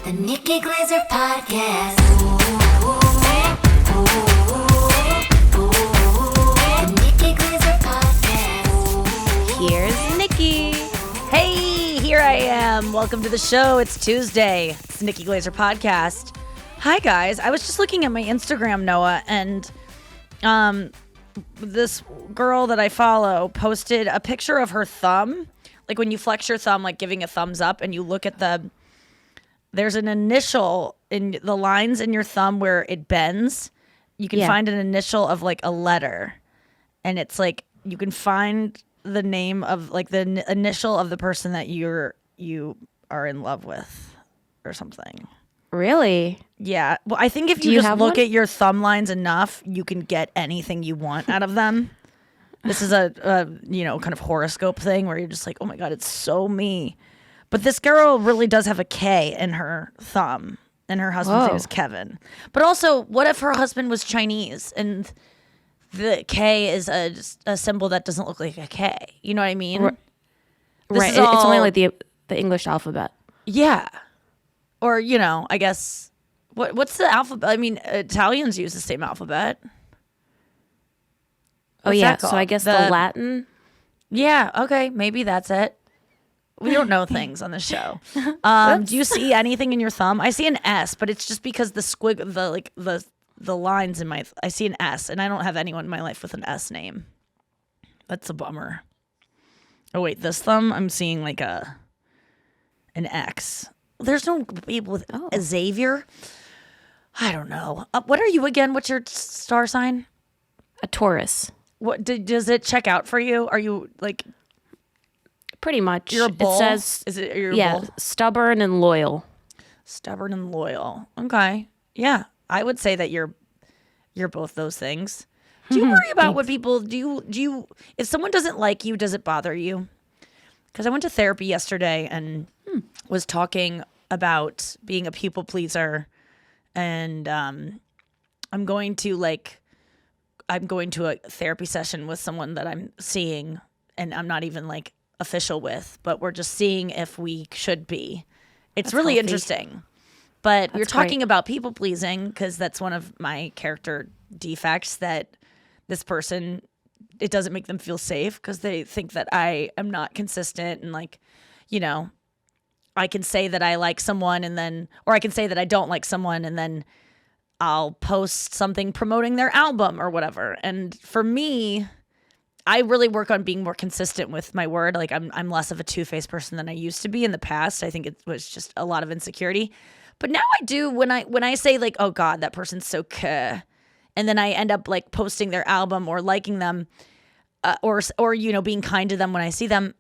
The Nikki Glaser Podcast. The Nikki Glaser Podcast. Here's Nikki. Hey, here I am. Welcome to the show. It's Tuesday. It's the Nikki Glaser Podcast. Hi, guys. I was just looking at my Instagram, Noah, and this girl that I follow posted a picture of her thumb. Like when you flex your thumb, like giving a thumbs up, and you look at there's an initial in the lines in your thumb where it bends. You can find an initial of like a letter, and it's like you can find the name of like the initial of the person that you are in love with or something. Really? Yeah. Well, I think if you just look at your thumb lines enough, you can get anything you want out of them. This is a kind of horoscope thing where you're just like, oh my God, it's so me. But this girl really does have a K in her thumb, and her husband's name is Kevin. But also, what if her husband was Chinese and the K is a symbol that doesn't look like a K? You know what I mean? Right. It's only like the English alphabet. Yeah. Or, I guess, what's the alphabet? I mean, Italians use the same alphabet. What's that called? So I guess the Latin. Yeah, okay, maybe that's it. We don't know things on the show. Do you see anything in your thumb? I see an S, but it's just because the lines in my I see an S, and I don't have anyone in my life with an S name. That's a bummer. Oh wait, this thumb, I'm seeing like an X. There's no people with a Xavier. I don't know. What are you again? What's your star sign? A Taurus. What does it check out for you? Are you like pretty much? You're a bull. It says you're a bull? Stubborn and loyal. Stubborn and loyal. Okay. Yeah, I would say that you're both those things. Do you worry about what people do? You if someone doesn't like you, does it bother you? Because I went to therapy yesterday and was talking about being a people pleaser, and I'm going to a therapy session with someone that I'm seeing, and I'm not even like official with, but we're just seeing if we should be. It's that's really healthy. Interesting. But that's you're talking about people pleasing because that's one of my character defects, that this person, it doesn't make them feel safe because they think that I am not consistent, and like, I can say that I like someone or I can say that I don't like someone, and then I'll post something promoting their album or whatever. And for me, I really work on being more consistent with my word. Like I'm less of a two-faced person than I used to be in the past. I think it was just a lot of insecurity. But now I do when I say like, oh God, that person's so kuh, and then I end up like posting their album or liking them, or being kind to them when I see them.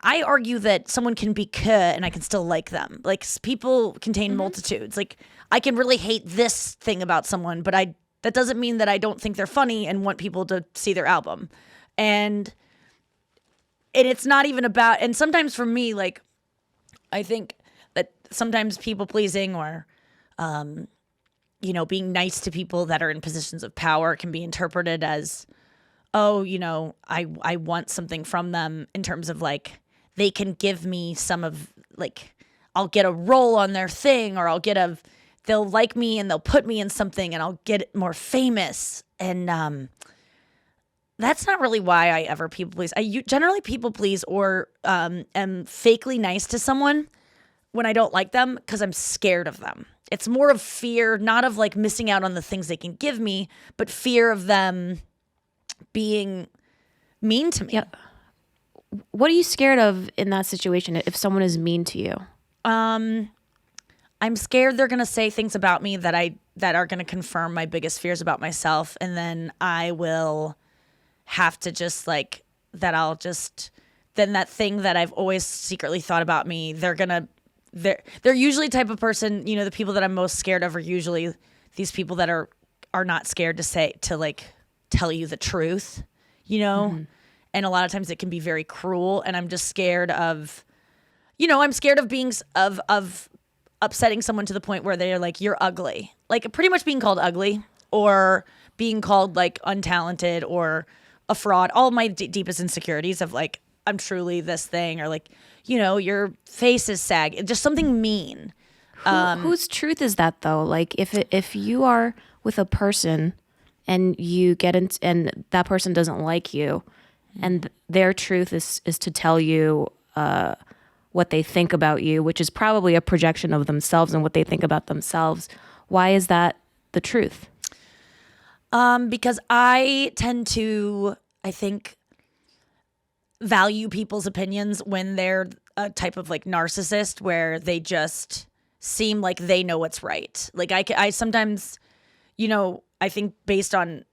I argue that someone can be kuh and I can still like them. Like people contain multitudes. Like I can really hate this thing about someone, but that doesn't mean that I don't think they're funny and want people to see their album. And it's not even about, and sometimes for me, like, I think that sometimes people pleasing or, being nice to people that are in positions of power can be interpreted as, oh, I want something from them in terms of like, they can give me some of like, I'll get a role on their thing, or they'll like me and they'll put me in something and I'll get more famous. And, that's not really why I ever people please. I generally people please or am fakely nice to someone when I don't like them because I'm scared of them. It's more of fear, not of like missing out on the things they can give me, but fear of them being mean to me. Yeah. What are you scared of in that situation if someone is mean to you? I'm scared they're going to say things about me that are going to confirm my biggest fears about myself, and then I will have to just like then that thing that I've always secretly thought about me, they're usually the type of person, the people that I'm most scared of are usually these people that are not scared to like tell you the truth, and a lot of times it can be very cruel, and I'm just scared of I'm scared of being of upsetting someone to the point where they're like, you're ugly, like pretty much being called ugly or being called like untalented or a fraud. All my deepest insecurities of like, I'm truly this thing, or like, your face is sag. Just something mean. Whose truth is that though? Like if you are with a person and you get in and that person doesn't like you, and their truth is to tell you what they think about you, which is probably a projection of themselves and what they think about themselves. Why is that the truth? Because I tend to, I think, value people's opinions when they're a type of like narcissist where they just seem like they know what's right. Like I sometimes, I think based on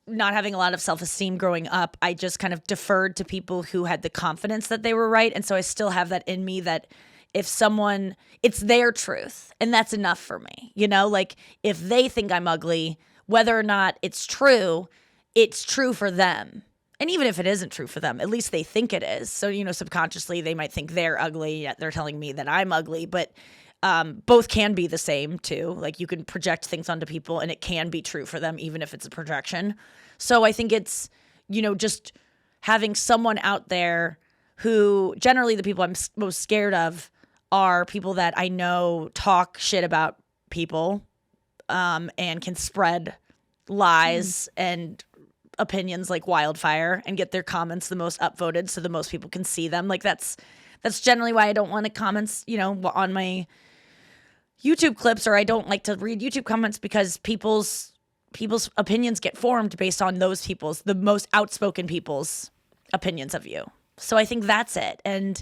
not having a lot of self-esteem growing up, I just kind of deferred to people who had the confidence that they were right. And so I still have that in me that if someone, it's their truth and that's enough for me. Like if they think I'm ugly, whether or not it's true for them. And even if it isn't true for them, at least they think it is. So, subconsciously they might think they're ugly, yet they're telling me that I'm ugly. But both can be the same too. Like you can project things onto people and it can be true for them, even if it's a projection. So I think it's, just having someone out there who generally the people I'm most scared of are people that I know talk shit about people and can spread lies and opinions like wildfire and get their comments the most upvoted so the most people can see them. Like that's generally why I don't want to comments, on my YouTube clips, or I don't like to read YouTube comments because people's opinions get formed based on those people's, the most outspoken people's opinions of you. So I think that's it. And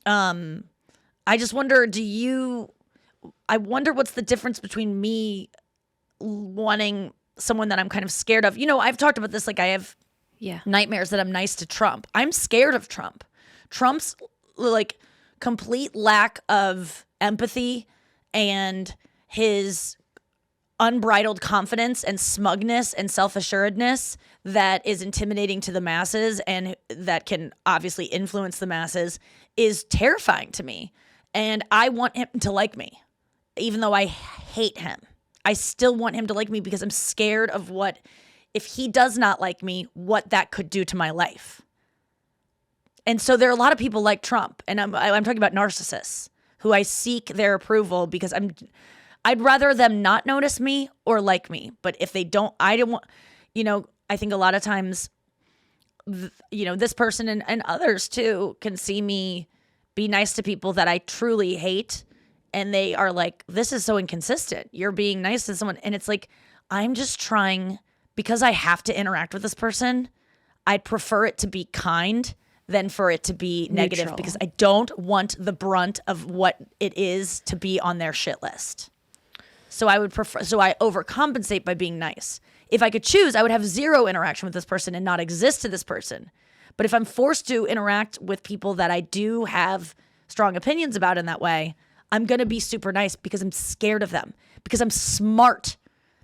I just wonder, I wonder what's the difference between me wanting someone that I'm kind of scared of. I've talked about this, like I have nightmares that I'm nice to Trump. I'm scared of Trump. Trump's like complete lack of empathy and his unbridled confidence and smugness and self-assuredness that is intimidating to the masses and that can obviously influence the masses is terrifying to me. And I want him to like me, even though I hate him. I still want him to like me because I'm scared of what, if he does not like me, what that could do to my life. And so there are a lot of people like Trump, and I'm talking about narcissists who I seek their approval because I'd rather them not notice me or like me. But if they don't, I don't want, I think a lot of times, this person and others too can see me be nice to people that I truly hate. And they are like, this is so inconsistent. You're being nice to someone. And it's like, I'm just trying, because I have to interact with this person, I'd prefer it to be kind than for it to be negative, Neutral. because I don't want the brunt of what it is to be on their shit list. So I overcompensate by being nice. If I could choose, I would have zero interaction with this person and not exist to this person. But if I'm forced to interact with people that I do have strong opinions about in that way, I'm going to be super nice because I'm scared of them, because I'm smart,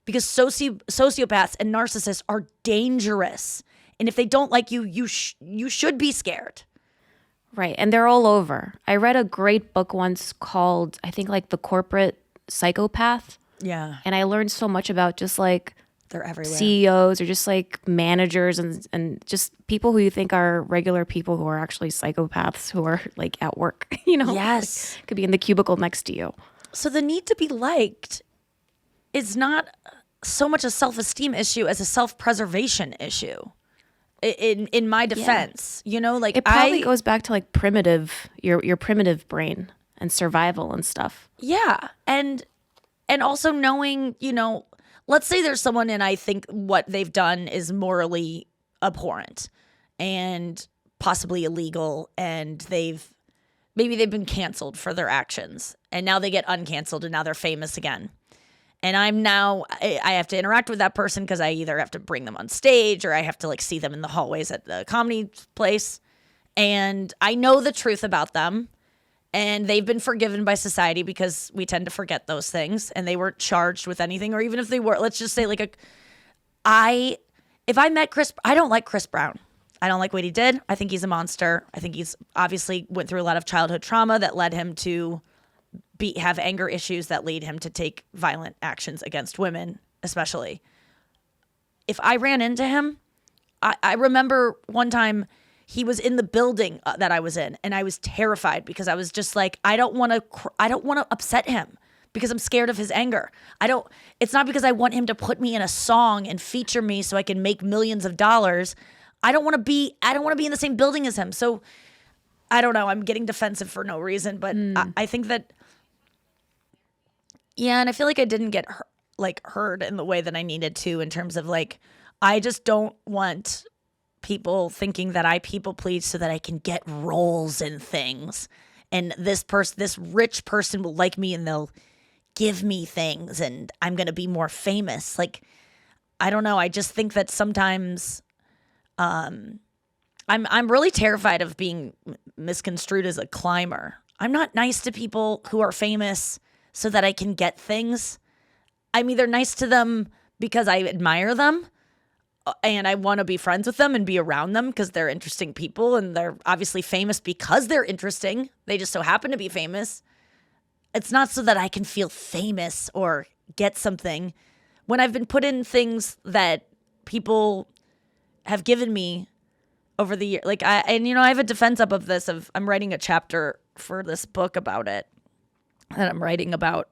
because sociopaths and narcissists are dangerous. And if they don't like you, you should be scared. Right. And they're all over. I read a great book once called, I think, like The Corporate Psychopath. Yeah. And I learned so much about just like They're everywhere. CEOs or just like managers and just people who you think are regular people who are actually psychopaths who are like at work, Yes. Like, could be in the cubicle next to you. So the need to be liked is not so much a self-esteem issue as a self-preservation issue. In my defense, like It probably goes back to like primitive, your primitive brain and survival and stuff. Yeah. And also knowing, let's say there's someone and I think what they've done is morally abhorrent and possibly illegal, and maybe they've been canceled for their actions, and now they get uncanceled and now they're famous again. And I have to interact with that person because I either have to bring them on stage or I have to like see them in the hallways at the comedy place. And I know the truth about them, and they've been forgiven by society because we tend to forget those things, and they weren't charged with anything. Or even if they were, let's just say if I met Chris, I don't like Chris Brown. I don't like what he did. I think he's a monster. I think he's obviously went through a lot of childhood trauma that led him to have anger issues that lead him to take violent actions against women, especially. If I ran into him, I remember one time he was in the building that I was in, and I was terrified because I was just like, I don't want to upset him because I'm scared of his anger. It's not because I want him to put me in a song and feature me so I can make millions of dollars. I don't want to be in the same building as him. So I don't know. I'm getting defensive for no reason, but I think that, yeah, and I feel like I didn't get heard in the way that I needed to, in terms of like, I just don't want people thinking that I people please so that I can get roles in things. And this rich person will like me and they'll give me things and I'm going to be more famous. Like, I don't know. I just think that sometimes I'm really terrified of being misconstrued as a climber. I'm not nice to people who are famous so that I can get things. I'm either nice to them because I admire them and I want to be friends with them and be around them because they're interesting people and they're obviously famous because they're interesting. They just so happen to be famous. It's not so that I can feel famous or get something. When I've been put in things that people have given me over the year, like I have a defense up of this. I'm writing a chapter for this book about it, that I'm writing about,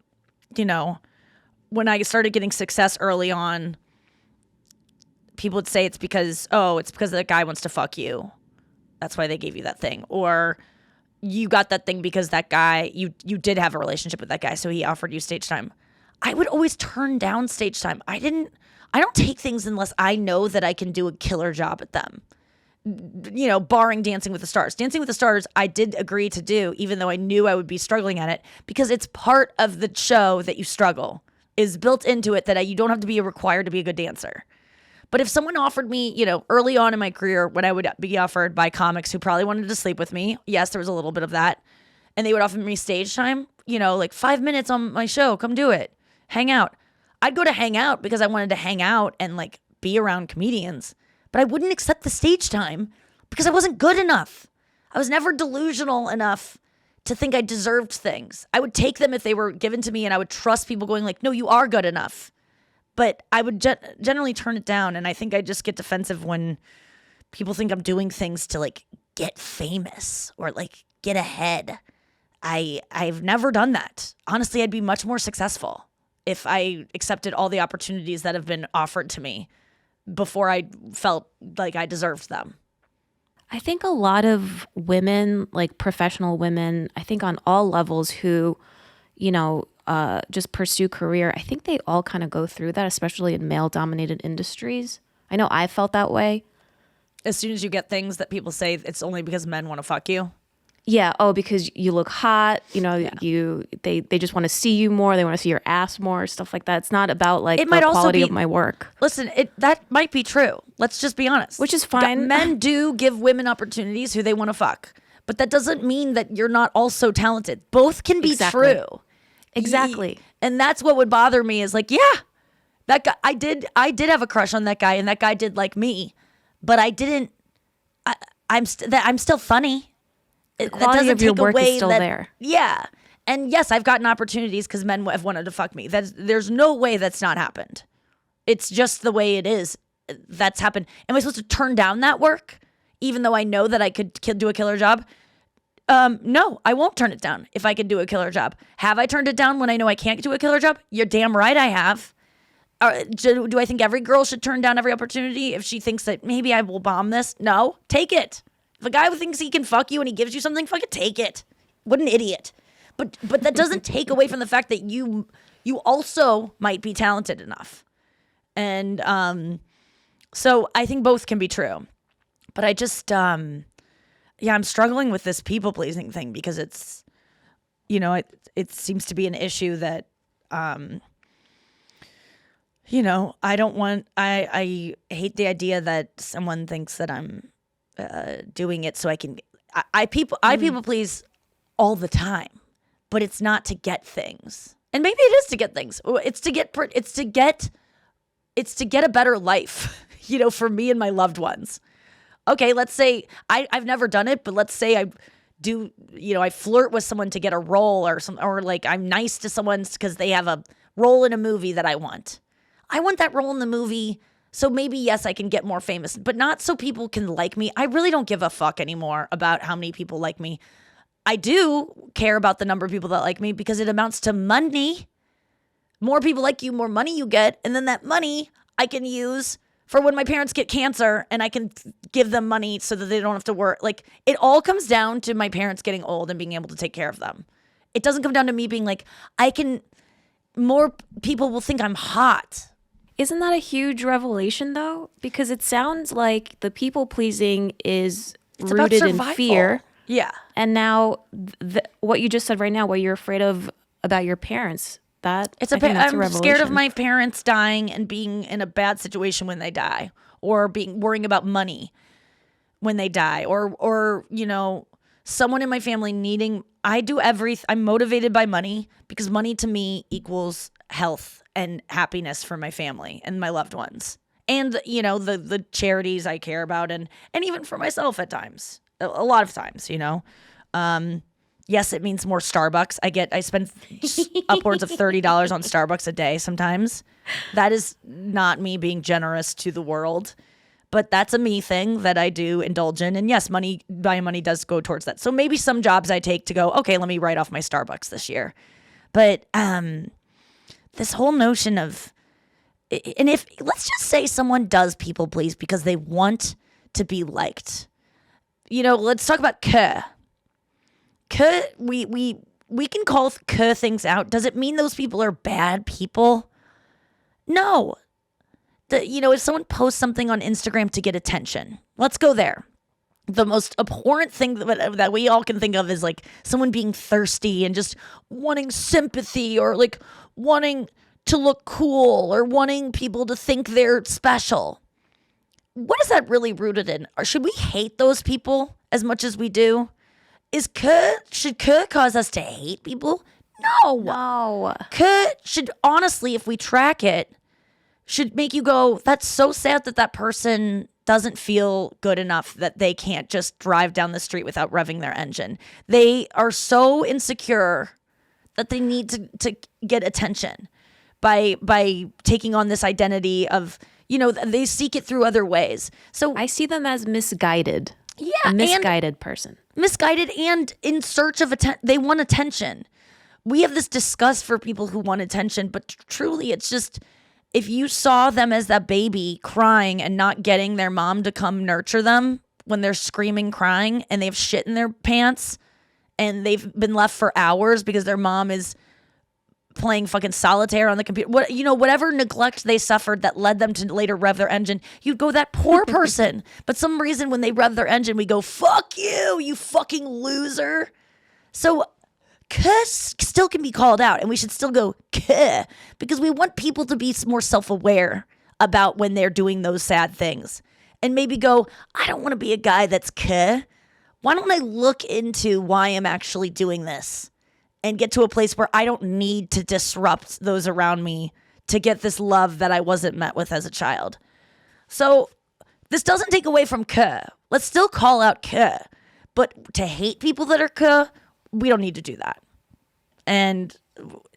when I started getting success early on, people would say it's because that guy wants to fuck you. That's why they gave you that thing. Or you got that thing because that guy, you did have a relationship with that guy, so he offered you stage time. I would always turn down stage time. I don't take things unless I know that I can do a killer job at them. Barring Dancing with the Stars. Dancing with the Stars, I did agree to do, even though I knew I would be struggling at it, because it's part of the show that you struggle, is built into it, that you don't have to be required to be a good dancer. But if someone offered me, early on in my career, when I would be offered by comics who probably wanted to sleep with me, yes, there was a little bit of that, and they would offer me stage time, like 5 minutes on my show, come do it, hang out. I'd go to hang out because I wanted to hang out and like be around comedians, but I wouldn't accept the stage time because I wasn't good enough. I was never delusional enough to think I deserved things. I would take them if they were given to me, and I would trust people going like, no, you are good enough. But I would generally turn it down, and I think I just get defensive when people think I'm doing things to like get famous or like get ahead. I've never done that. Honestly, I'd be much more successful if I accepted all the opportunities that have been offered to me before I felt like I deserved them. I think a lot of women, like professional women, I think on all levels who, just pursue career, I think they all kind of go through that, especially in male-dominated industries. I know I felt that way. As soon as you get things that people say it's only because men want to fuck you. Yeah. Oh, because you look hot. They just want to see you more. They want to see your ass more. Stuff like that. It's not about like the quality of my work. Listen, that might be true. Let's just be honest. Which is fine. Men do give women opportunities who they want to fuck, but that doesn't mean that you're not also talented. Both can be true. Exactly. And that's what would bother me is like, yeah, that guy. I did have a crush on that guy, and that guy did like me, but I didn't. I'm still funny. The quality of your work is still there. Yeah. And yes, I've gotten opportunities because men have wanted to fuck me. There's no way that's not happened. It's just the way it is. That's happened. Am I supposed to turn down that work even though I know that I could do a killer job? No, I won't turn it down if I could do a killer job. Have I turned it down when I know I can't do a killer job? You're damn right I have. Do I think every girl should turn down every opportunity if she thinks that maybe I will bomb this? No, take it. If a guy who thinks he can fuck you and he gives you something, fucking take it. What an idiot. But that doesn't take away from the fact that you also might be talented enough. And so I think both can be true. But I just I'm struggling with this people pleasing thing because it's it seems to be an issue that I hate the idea that someone thinks that I'm doing it so I can. I people please all the time, but it's not to get things. And maybe it is to get things. It's to get a better life, for me and my loved ones. Okay, let's say I've never done it, but let's say I do. I flirt with someone to get a role or like I'm nice to someone because they have a role in a movie that I want. I want that role in the movie So maybe, yes, I can get more famous, but not so people can like me. I really don't give a fuck anymore about how many people like me. I do care about the number of people that like me because it amounts to money. More people like you, more money you get. And then that money I can use for when my parents get cancer and I can give them money so that they don't have to work. Like, it all comes down to my parents getting old and being able to take care of them. It doesn't come down to me being like, more people will think I'm hot. Isn't that a huge revelation, though? Because it sounds like the people pleasing is It's about rooted in survival. fear. Yeah. And now, what you just said right now, what you're afraid of about your parents, I think that's a I'm revelation. scared of my parents dying and being in a bad situation when they die, or worrying about money when they die, or someone in my family needing. I'm motivated by money because money to me equals health and happiness for my family and my loved ones, and the charities I care about, and even for myself at times, a lot of times. Yes, it means more Starbucks. I spend upwards of $30 on Starbucks a day sometimes. That is not me being generous to the world, but that's a me thing that I do indulge in. And yes, my money does go towards that. So maybe some jobs I take to go, okay, let me write off my Starbucks this year. But this whole notion of, and if, let's just say someone does people please because they want to be liked. Let's talk about we can call things out. Does it mean those people are bad people? No. If someone posts something on Instagram to get attention, let's go there. The most abhorrent thing that we all can think of is like someone being thirsty and just wanting sympathy, or like wanting to look cool, or wanting people to think they're special. What is that really rooted in? Or should we hate those people as much as we do? Should cause us to hate people? No. Should, honestly, if we track it, should make you go, that's so sad that person doesn't feel good enough that they can't just drive down the street without revving their engine. They are so insecure that they need to get attention by taking on this identity of, they seek it through other ways. So I see them as misguided. Yeah, a misguided person. Misguided and in search of attention. They want attention. We have this disgust for people who want attention, but truly it's just, if you saw them as that baby crying and not getting their mom to come nurture them when they're screaming, crying, and they have shit in their pants and they've been left for hours because their mom is playing fucking solitaire on the computer, whatever neglect they suffered that led them to later rev their engine, you'd go, that poor person. But some reason when they rev their engine, we go, fuck you, you fucking loser. So cuss still can be called out, and we should still go kuh, because we want people to be more self-aware about when they're doing those sad things, and maybe go, I don't want to be a guy that's kuh. Why don't I look into why I'm actually doing this and get to a place where I don't need to disrupt those around me to get this love that I wasn't met with as a child. So this doesn't take away from kuh. Let's still call out kuh. But to hate people that are kuh, we don't need to do that. And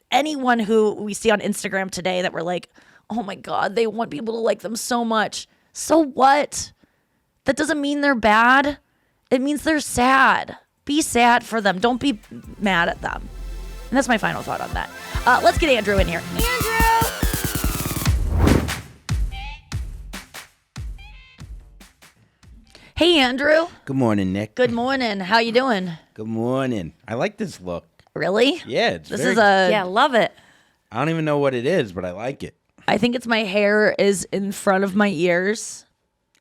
anyone who we see on Instagram today that we're like, oh my God, they want people to like them so much. So what? That doesn't mean they're bad. It means they're sad. Be sad for them. Don't be mad at them. And that's my final thought on that. Let's get Andrew in here. Andrew! Hey, Andrew. Good morning, Nick. Good morning. How you doing? Good morning. I like this look. Really? Yeah, it's This very, is a... Yeah, love it. I don't even know what it is, but I like it. I think it's my hair is in front of my ears.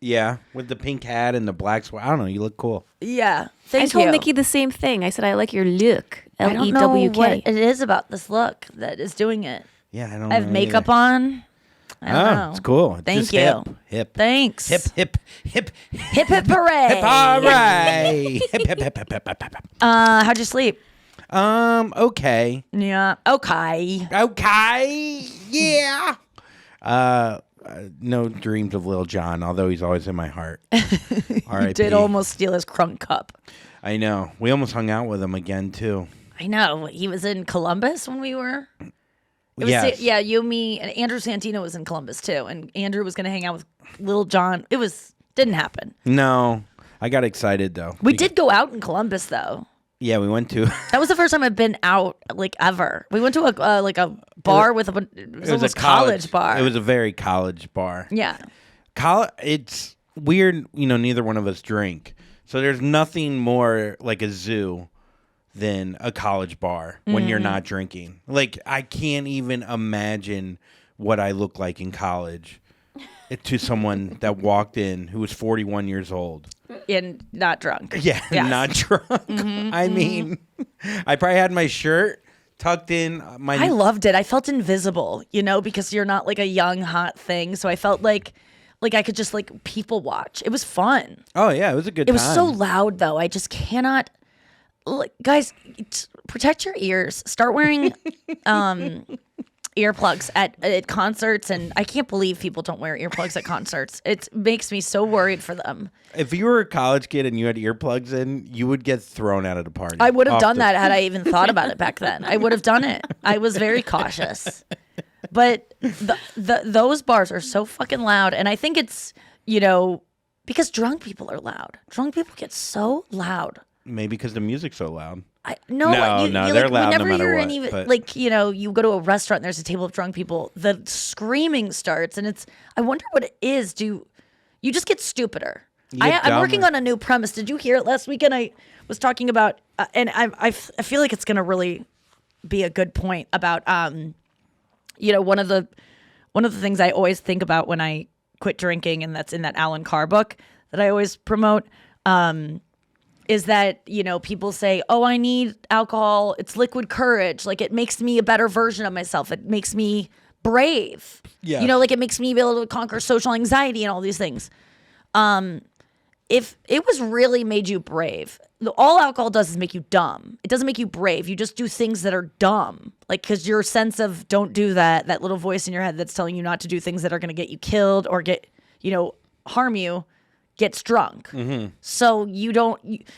Yeah, with the pink hat and the black sweater. I don't know. You look cool. Yeah. I Thank told you. Nikki the same thing. I said, I like your look. I don't know Lewk. what it is about this look that is doing it. Yeah, I don't I have know makeup either. on. I don't know. It's cool. It's Thank just you. Hip. Thanks. Hip. Hip hip hooray. Hip, all right. hip. How'd you sleep? Okay. Yeah. Okay. Okay. Yeah. No dreams of Lil Jon, although he's always in my heart. You did almost steal his crunk cup. I know. We almost hung out with him again, too. I know. He was in Columbus when we were It was Yes. yeah, you, me, and Andrew Santino was in Columbus too, and Andrew was going to hang out with Lil Jon. Didn't happen. No, I got excited though. We did go out in Columbus though. Yeah, we went to. That was the first time I've been out like ever. We went to a bar with it was almost a college bar. It was a very college bar. Yeah. It's weird, neither one of us drink. So there's nothing more like a zoo than a college bar when you're not drinking. Like, I can't even imagine what I look like in college to someone that walked in who was 41 years old. And not drunk. Yeah, Yes. not drunk. I mean, I probably had my shirt tucked in. I loved it. I felt invisible, because you're not like a young hot thing. So I felt like I could just like people watch. It was fun. Oh, yeah, it was a good It time. was so loud though. I just cannot. Guys, protect your ears. Start wearing earplugs at concerts, and I can't believe people don't wear earplugs at concerts. It makes me so worried for them. If you were a college kid and you had earplugs in, you would get thrown out of the party. I would have done that had I even thought about it back then. I would have done it. I was very cautious. But those bars are so fucking loud, and I think it's, because drunk people are loud. Drunk people get so loud. Maybe because the music's so loud. No, they're loud no whenever matter you're what, in but- you go to a restaurant and there's a table of drunk people, the screaming starts, and I wonder what it is. You just get stupider. I'm working dumber. on a new premise. Did you hear it last weekend? I was talking about, and I feel like it's going to really be a good point about, one of the things I always think about when I quit drinking, and that's in that Alan Carr book that I always promote, is that, people say, oh, I need alcohol. It's liquid courage. Like, it makes me a better version of myself. It makes me brave. Yeah. It makes me be able to conquer social anxiety and all these things. If it was really made you brave, all alcohol does is make you dumb. It doesn't make you brave. You just do things that are dumb. Like, because your sense of don't do that little voice in your head that's telling you not to do things that are going to get you killed or harm you, gets drunk. So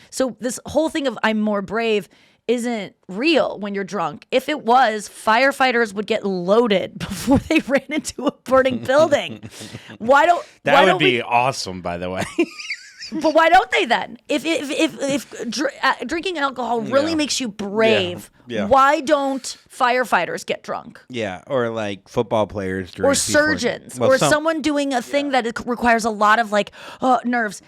so this whole thing of I'm more brave isn't real when you're drunk. If it was, firefighters would get loaded before they ran into a burning building. That would be awesome, by the way. But why don't they then? If drinking alcohol really makes you brave, Yeah. why don't firefighters get drunk? Yeah, or like football players drink Or before- surgeons, Well, or someone doing a thing that requires a lot of nerves.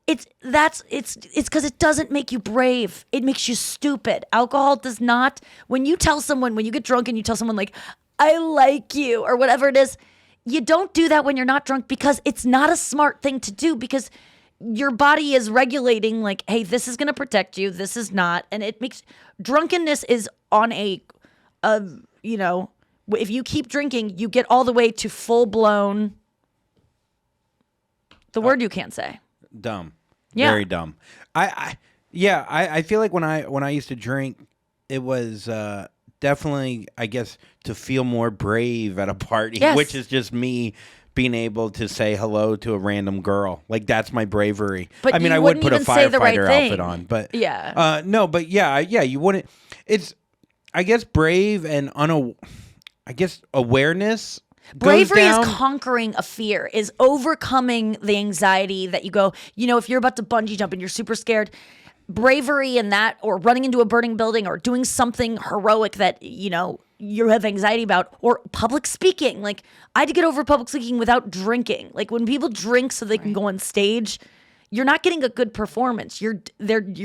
It's because it doesn't make you brave. It makes you stupid. Alcohol does not. When you get drunk and you tell someone like, I like you, or whatever it is, you don't do that when you're not drunk, because it's not a smart thing to do, because your body is regulating like, hey, this is going to protect you. This is not. And it makes drunkenness is on if you keep drinking, you get all the way to full blown, the word you can't say. Dumb. Yeah. Very dumb. I feel like when I used to drink, it was definitely, I guess, to feel more brave at a party, Yes. which is just me being able to say hello to a random girl. Like, that's my bravery. But I mean, you I would wouldn't put a even say the right firefighter thing. outfit on, but Yeah. no, but yeah, you wouldn't. It's, I guess, brave and awareness. Bravery goes is down. conquering a fear, is overcoming the anxiety that you go, if you're about to bungee jump and you're super scared, bravery in that, or running into a burning building, or doing something heroic that, you have anxiety about, or public speaking. Like, I had to get over public speaking without drinking. Like, when people drink so they can go on stage, you're not getting a good performance. You're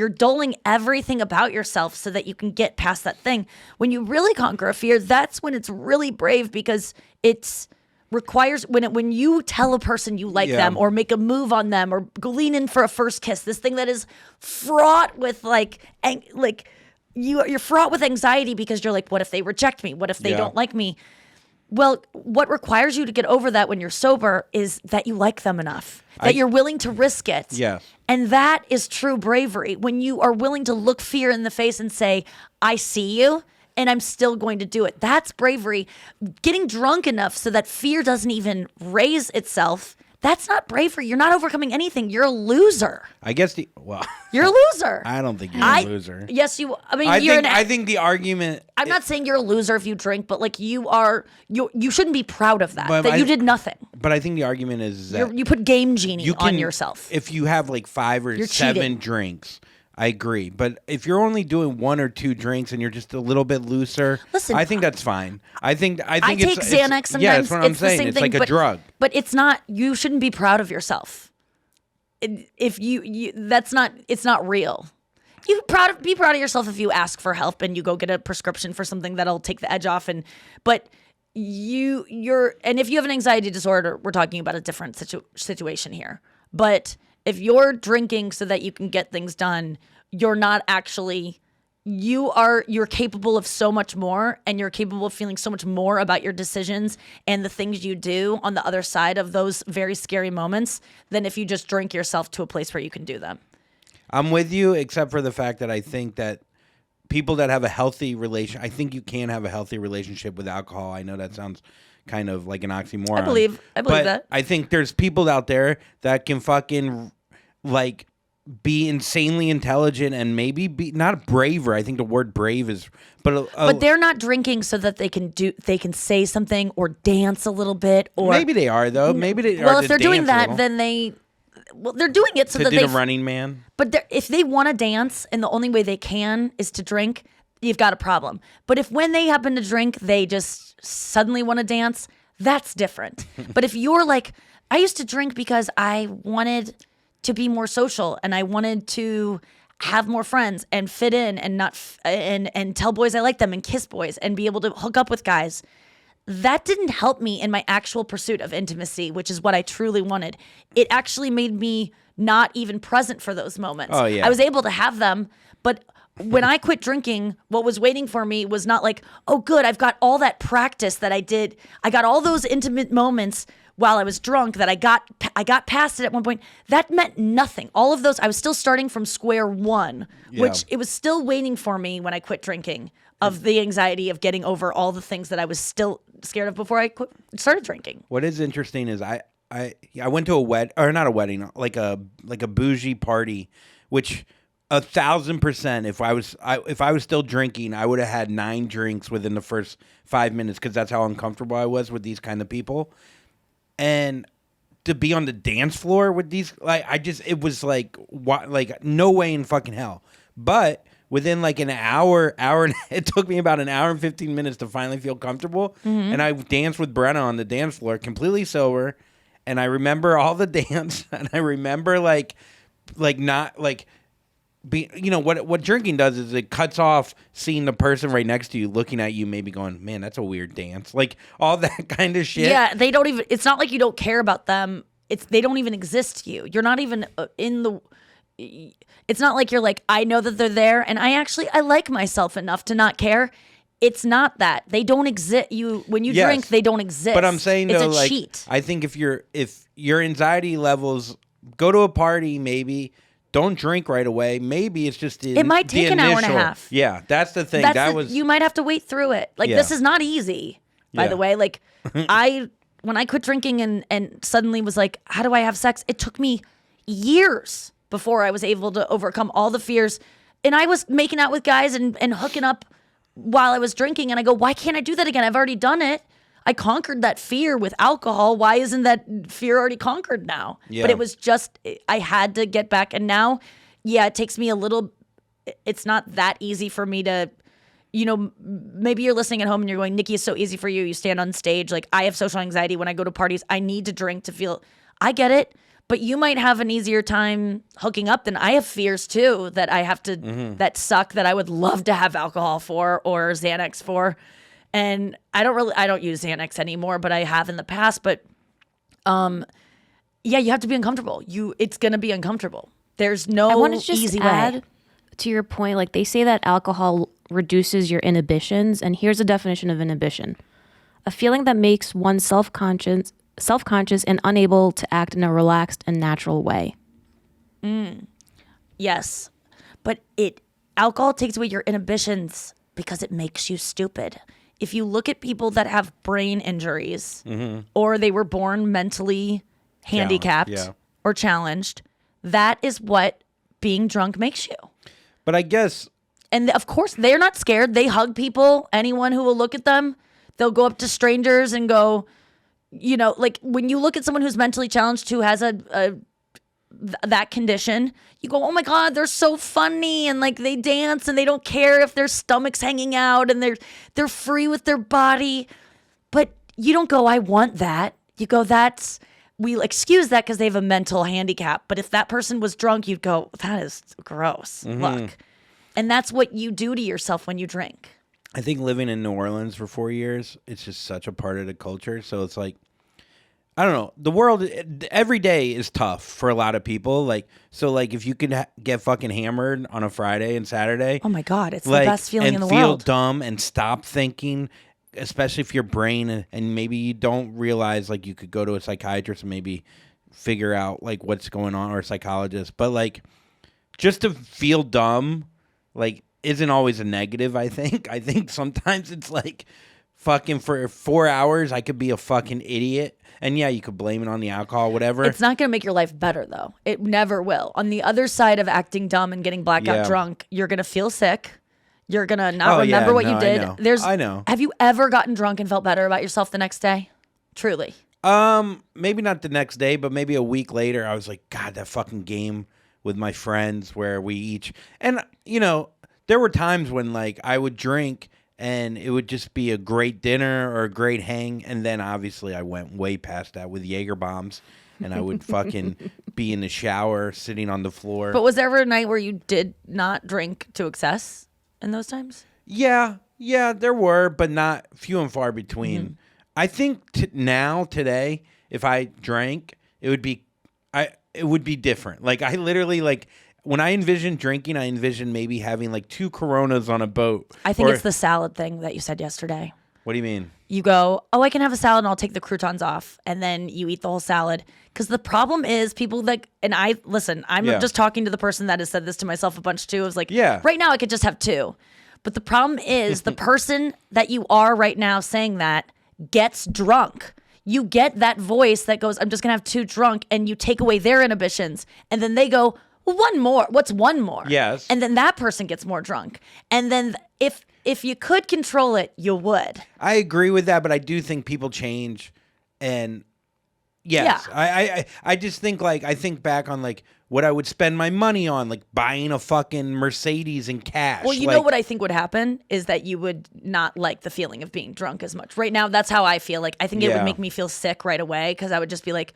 dulling everything about yourself so that you can get past that thing. When you really conquer a fear, that's when it's really brave, because it's requires when you tell a person you like them, or make a move on them, or go lean in for a first kiss, this thing that is fraught with you're fraught with anxiety, because you're like, what if they reject me? What if they don't like me? Well, what requires you to get over that when you're sober is that you like them enough, that you're willing to risk it. Yes. And that is true bravery, when you are willing to look fear in the face and say, I see you, and I'm still going to do it. That's bravery. Getting drunk enough so that fear doesn't even raise itself, That's not bravery. You're not overcoming anything. You're a loser. I guess You're a loser. I don't think you're a loser. Yes, you. I mean, I think the argument. I'm not saying you're a loser if you drink, but like you shouldn't be proud of that. But you did nothing. But I think the argument is that You put game genie on yourself. If you have like 5 or You're 7 cheating. drinks, I agree. But if you're only doing 1 or 2 drinks and you're just a little bit looser, Listen, I think that's fine. I think I take Xanax sometimes. Yeah, that's what I'm it's the saying. same It's thing, like a drug. But it's not. You shouldn't be proud of yourself. If it's not real. Be proud of yourself if you ask for help and you go get a prescription for something that'll take the edge off. But and if you have an anxiety disorder, we're talking about a different situation here. But if you're drinking so that you can get things done, you're not actually. You're capable of so much more, and you're capable of feeling so much more about your decisions and the things you do on the other side of those very scary moments than if you just drink yourself to a place where you can do them. I'm with you, except for the fact that I think that people that have a healthy I think you can have a healthy relationship with alcohol. I know that sounds kind of like an oxymoron. I believe but that. I think there's people out there that can fucking like be insanely intelligent and maybe be not braver. I think the word brave is, but they're not drinking so that they can say something or dance a little bit, or maybe they are though. Maybe they are. Well, if they're doing that, then they're doing it so that they Running Man. But if they want to dance and the only way they can is to drink, you've got a problem. But if when they happen to drink, they just suddenly want to dance, that's different. But if you're like, I used to drink because I wanted to be more social and I wanted to have more friends and fit in and not and tell boys I like them and kiss boys and be able to hook up with guys. That didn't help me in my actual pursuit of intimacy, which is what I truly wanted. It actually made me not even present for those moments. Oh, yeah. I was able to have them, but when I quit drinking, what was waiting for me was not like, oh, good, I've got all that practice that I did. I got all those intimate moments while I was drunk that I got past it at one point. That meant nothing. All of those, I was still starting from square one, which it was still waiting for me when I quit drinking, of the anxiety of getting over all the things that I was still scared of before I started drinking. What is interesting is I went to not a wedding, like a bougie party, which 1,000%, if I was still drinking, I would have had 9 drinks within the first 5 minutes because that's how uncomfortable I was with these kind of people. And to be on the dance floor with these, it was like, what, like no way in fucking hell. But within like an hour, it took me about an hour and 15 minutes to finally feel comfortable. Mm-hmm. And I danced with Brenna on the dance floor, completely sober. And I remember all the dance, and I remember what drinking does is it cuts off seeing the person right next to you looking at you, maybe going, man, that's a weird dance, like all that kind of shit. Yeah, they don't even. It's not like you don't care about them. They don't even exist to you. You're not even in the. It's not like you're like, I know that they're there, and I like myself enough to not care. It's not that they don't exist. When you drink, they don't exist. But I'm saying it's though, a cheat. I think if your anxiety levels, go to a party, maybe. Don't drink right away. Maybe it's just it might take an hour and a half. Yeah, that's the thing. You might have to wait through it. Like this is not easy, by the way. Like when I quit drinking and suddenly was like, how do I have sex? It took me years before I was able to overcome all the fears. And I was making out with guys and hooking up while I was drinking. And I go, why can't I do that again? I've already done it. I conquered that fear with alcohol. Why isn't that fear already conquered now? Yeah. But it was just, I had to get back. And now, it takes me it's not that easy for me to, maybe you're listening at home and you're going, Nikki, it's so easy for you. You stand on stage. Like, I have social anxiety when I go to parties. I need to drink to feel, I get it. But you might have an easier time hooking up than I have fears too that I have to, that suck, that I would love to have alcohol for or Xanax for. And I don't use Xanax anymore, but I have in the past. But, you have to be uncomfortable. It's going to be uncomfortable. There's no I want to just easy add way. To your point, like they say that alcohol reduces your inhibitions. And here's a definition of inhibition: a feeling that makes one self-conscious and unable to act in a relaxed and natural way. Yes. But alcohol takes away your inhibitions because it makes you stupid. If you look at people that have brain injuries or they were born mentally handicapped, yeah. or challenged, that is what being drunk makes you. But I guess And of course, they're not scared. They hug people, anyone who will look at them. They'll go up to strangers and go, like when you look at someone who's mentally challenged who has that condition, you go, oh my God, they're so funny. And like they dance and they don't care if their stomach's hanging out and they're free with their body. But you don't go, I want that. You go, we'll excuse that because they have a mental handicap. But if that person was drunk, you'd go, that is gross. Look. And that's what you do to yourself when you drink. I think living in New Orleans for 4 years, it's just such a part of the culture. So it's like, I don't know. The world, every day is tough for a lot of people. Like, so like if you can get fucking hammered on a Friday and Saturday. Oh my God, it's like, the best feeling in the and feel world. dumb and stop thinking, especially if your brain, and maybe you don't realize like you could go to a psychiatrist and maybe figure out like what's going on, or a psychologist. But like just to feel dumb, like isn't always a negative, I think. I think sometimes it's like fucking for 4 hours I could be a fucking idiot. And yeah, you could blame it on the alcohol, whatever. It's not going to make your life better though. It never will. On the other side of acting dumb and getting blackout drunk, you're going to feel sick. You're going to not remember what you did. I know. Have you ever gotten drunk and felt better about yourself the next day? Truly. Maybe not the next day, but maybe a week later I was like, God, that fucking game with my friends where we each, and there were times when like I would drink and it would just be a great dinner or a great hang, and then obviously I went way past that with Jaeger bombs, and I would fucking be in the shower sitting on the floor. But was there ever a night where you did not drink to excess in those times? Yeah, there were, but not few and far between. Mm-hmm. I think today, if I drank, it would be different. Like I literally like. When I envision drinking, I envision maybe having like 2 Coronas on a boat. I think it's the salad thing that you said yesterday. What do you mean? You go, oh, I can have a salad and I'll take the croutons off. And then you eat the whole salad. Because the problem is people that, and I'm just talking to the person that has said this to myself a bunch too. I was like, right now I could just have 2. But the problem is the person that you are right now saying that gets drunk. You get that voice that goes, I'm just going to have 2 drunk. And you take away their inhibitions. And then they go, one more. What's one more? Yes. And then that person gets more drunk. And then if you could control it, you would. I agree with that, but I do think people change. And yes, I just think like, I think back on like what I would spend my money on, like buying a fucking Mercedes in cash. Well, you know what I think would happen is that you would not like the feeling of being drunk as much. Right now, that's how I feel. Like, I think it would make me feel sick right away because I would just be like,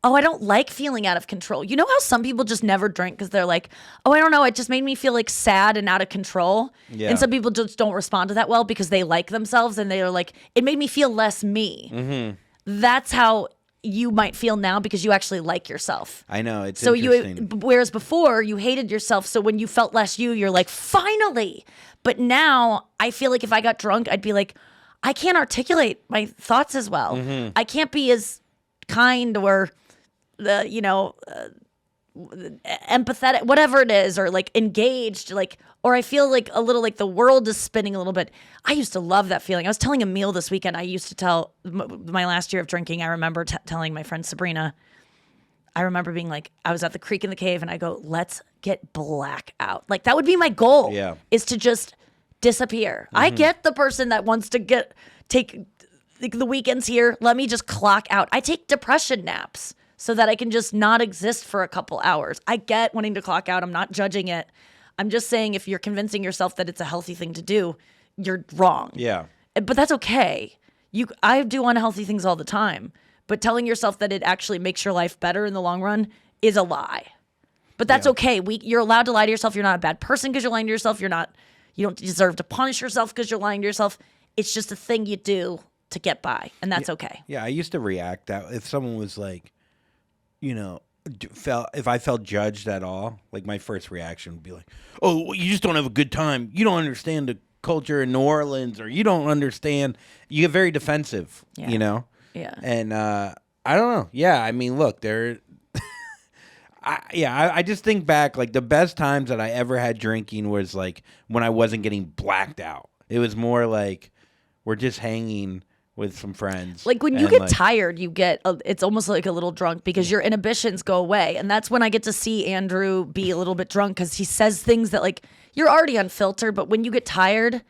oh, I don't like feeling out of control. You know how some people just never drink because they're like, oh, I don't know. It just made me feel like sad and out of control. Yeah. And some people just don't respond to that well because they like themselves and they are like, it made me feel less me. Mm-hmm. That's how you might feel now because you actually like yourself. I know. It's so interesting. Whereas before you hated yourself. So when you felt less you're like, finally. But now I feel like if I got drunk, I'd be like, I can't articulate my thoughts as well. Mm-hmm. I can't be as kind or empathetic, whatever it is, or like engaged, like, or I feel like a little like the world is spinning a little bit. I used to love that feeling. I was telling Emil this weekend, I used to tell my last year of drinking, I remember telling my friend Sabrina, I remember being like, I was at the creek in the cave and I go, let's get black out. Like that would be my goal, is to just disappear. Mm-hmm. I get the person that wants to take the weekends here. Let me just clock out. I take depression naps so that I can just not exist for a couple hours. I get wanting to clock out. I'm not judging it. I'm just saying if you're convincing yourself that it's a healthy thing to do, you're wrong. Yeah. But that's okay. I do unhealthy things all the time. But telling yourself that it actually makes your life better in the long run is a lie. But that's okay. You're allowed to lie to yourself. You're not a bad person because you're lying to yourself. You don't deserve to punish yourself because you're lying to yourself. It's just a thing you do to get by, and that's okay. Yeah, I used to react that if someone was like, if I felt judged at all, like my first reaction would be like, oh, well, you just don't have a good time. You don't understand the culture in New Orleans, or you don't understand. You get very defensive, Yeah. And I don't know. Yeah, I mean, look, I just think back, like the best times that I ever had drinking was like when I wasn't getting blacked out. It was more like we're just hanging with some friends. Like when you and, get like, tired, it's almost like a little drunk because your inhibitions go away. And that's when I get to see Andrew be a little bit drunk because he says things that like you're already unfiltered, but when you get tired,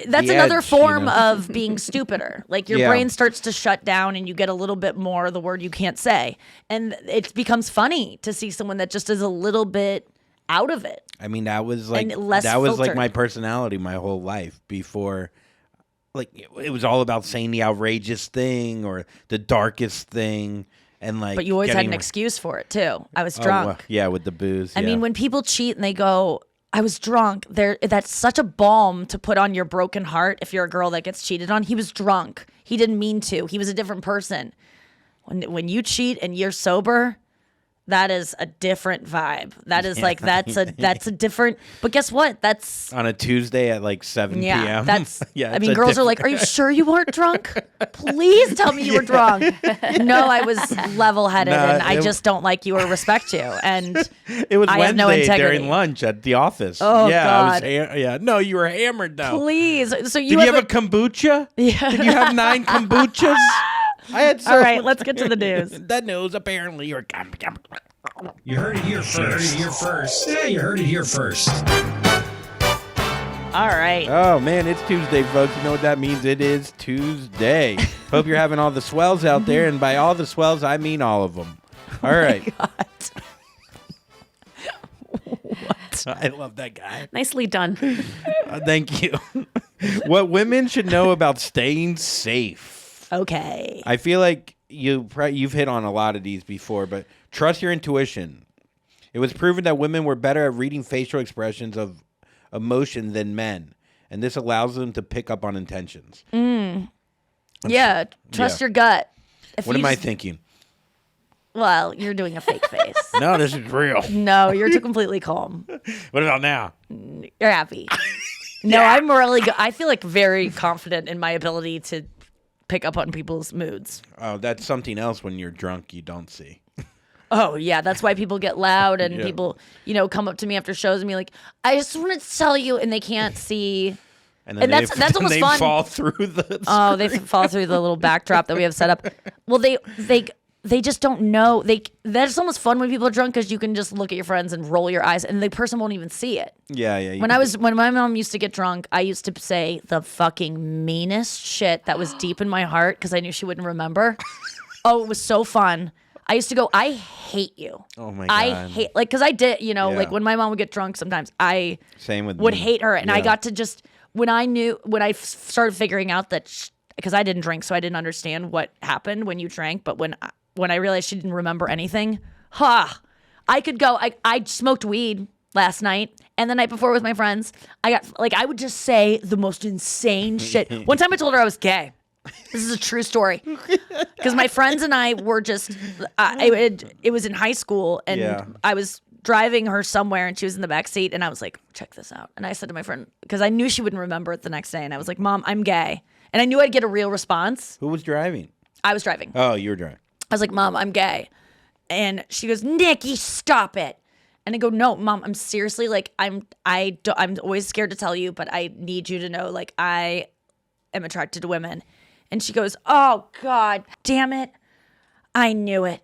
that's The another edge, form you know? of being stupider. Like your Yeah. brain starts to shut down and you get a little bit more of the word you can't say. And it becomes funny to see someone that just is a little bit out of it. I mean, that was like And less that was like filtered. my personality my whole life before. Like it was all about saying the outrageous thing or the darkest thing, and like. But you always had an getting- excuse for it too. I was Oh, drunk. well, yeah, with the booze. I yeah. mean, when people cheat and they go, I was drunk, that's such a balm to put on your broken heart if you're a girl that gets cheated on. He was drunk. He didn't mean to. He was a different person. When you cheat and you're sober, that is a different vibe. That is like that's a different. But guess what? That's on a Tuesday at like 7 yeah. p.m. That's yeah. I it's mean, a girls are like, "Are you sure you weren't drunk? Please tell me you were drunk." No, I was level-headed, Nah, and I it- just don't like you or respect you. And It was I have no Wednesday integrity. during lunch at the office. Oh, yeah, God. yeah. No, you were hammered though. please, so Did you have a kombucha? Yeah. Did you have 9 kombuchas? I had so All right, let's get to the news. The news apparently you're. You heard it here first. Yeah, you heard it here first. All right. Oh man, it's Tuesday, folks. You know what that means? It is Tuesday. Hope you're having all the swells out there, and by all the swells, I mean all of them. All right. I love that guy. Nicely done. Thank you. What women should know about staying safe. Okay. I feel like you've hit on a lot of these before, but trust your intuition. It was proven that women were better at reading facial expressions of emotion than men, and this allows them to pick up on intentions. Yeah, trust Yeah. your gut. If What you am I just- thinking? Well, you're doing a fake face. No, this is real. No, you're too completely calm. What about now? You're happy. No, I'm really I feel like very confident in my ability to pick up on people's moods. Oh, that's something else when you're drunk you don't see. Oh, yeah. That's why people get loud and Yeah. people, come up to me after shows and be like, I just wanted to tell you. And they can't see. And then And that's then almost they fun. fall through the Oh, they fall through the little backdrop that we have set up. Well, they just don't know. That's almost fun when people are drunk because you can just look at your friends and roll your eyes and the person won't even see it. Yeah. When my mom used to get drunk, I used to say the fucking meanest shit that was deep in my heart because I knew she wouldn't remember. Oh, it was so fun. I used to go, I hate you. Oh my I God. hate, like, because I did, Yeah. like when my mom would get drunk sometimes, I Same with would me. hate her. And I Yeah. got to just, when I started figuring out that, because I didn't drink, so I didn't understand what happened when you drank. But when I realized she didn't remember anything, I could go, I smoked weed last night and the night before with my friends. I would just say the most insane shit. One time I told her I was gay. This is a true story. Because my friends and I were just, it was in high school and Yeah. I was driving her somewhere and she was in the back seat and I was like, check this out. And I said to my friend, because I knew she wouldn't remember it the next day. And I was like, Mom, I'm gay. And I knew I'd get a real response. Who was driving? I was driving. Oh, you were driving. I was like, Mom, I'm gay. And she goes, Nikki, stop it. And I go, no, Mom, I'm seriously like, I'm always scared to tell you, but I need you to know, like, I am attracted to women. And she goes, oh God, damn it. I knew it.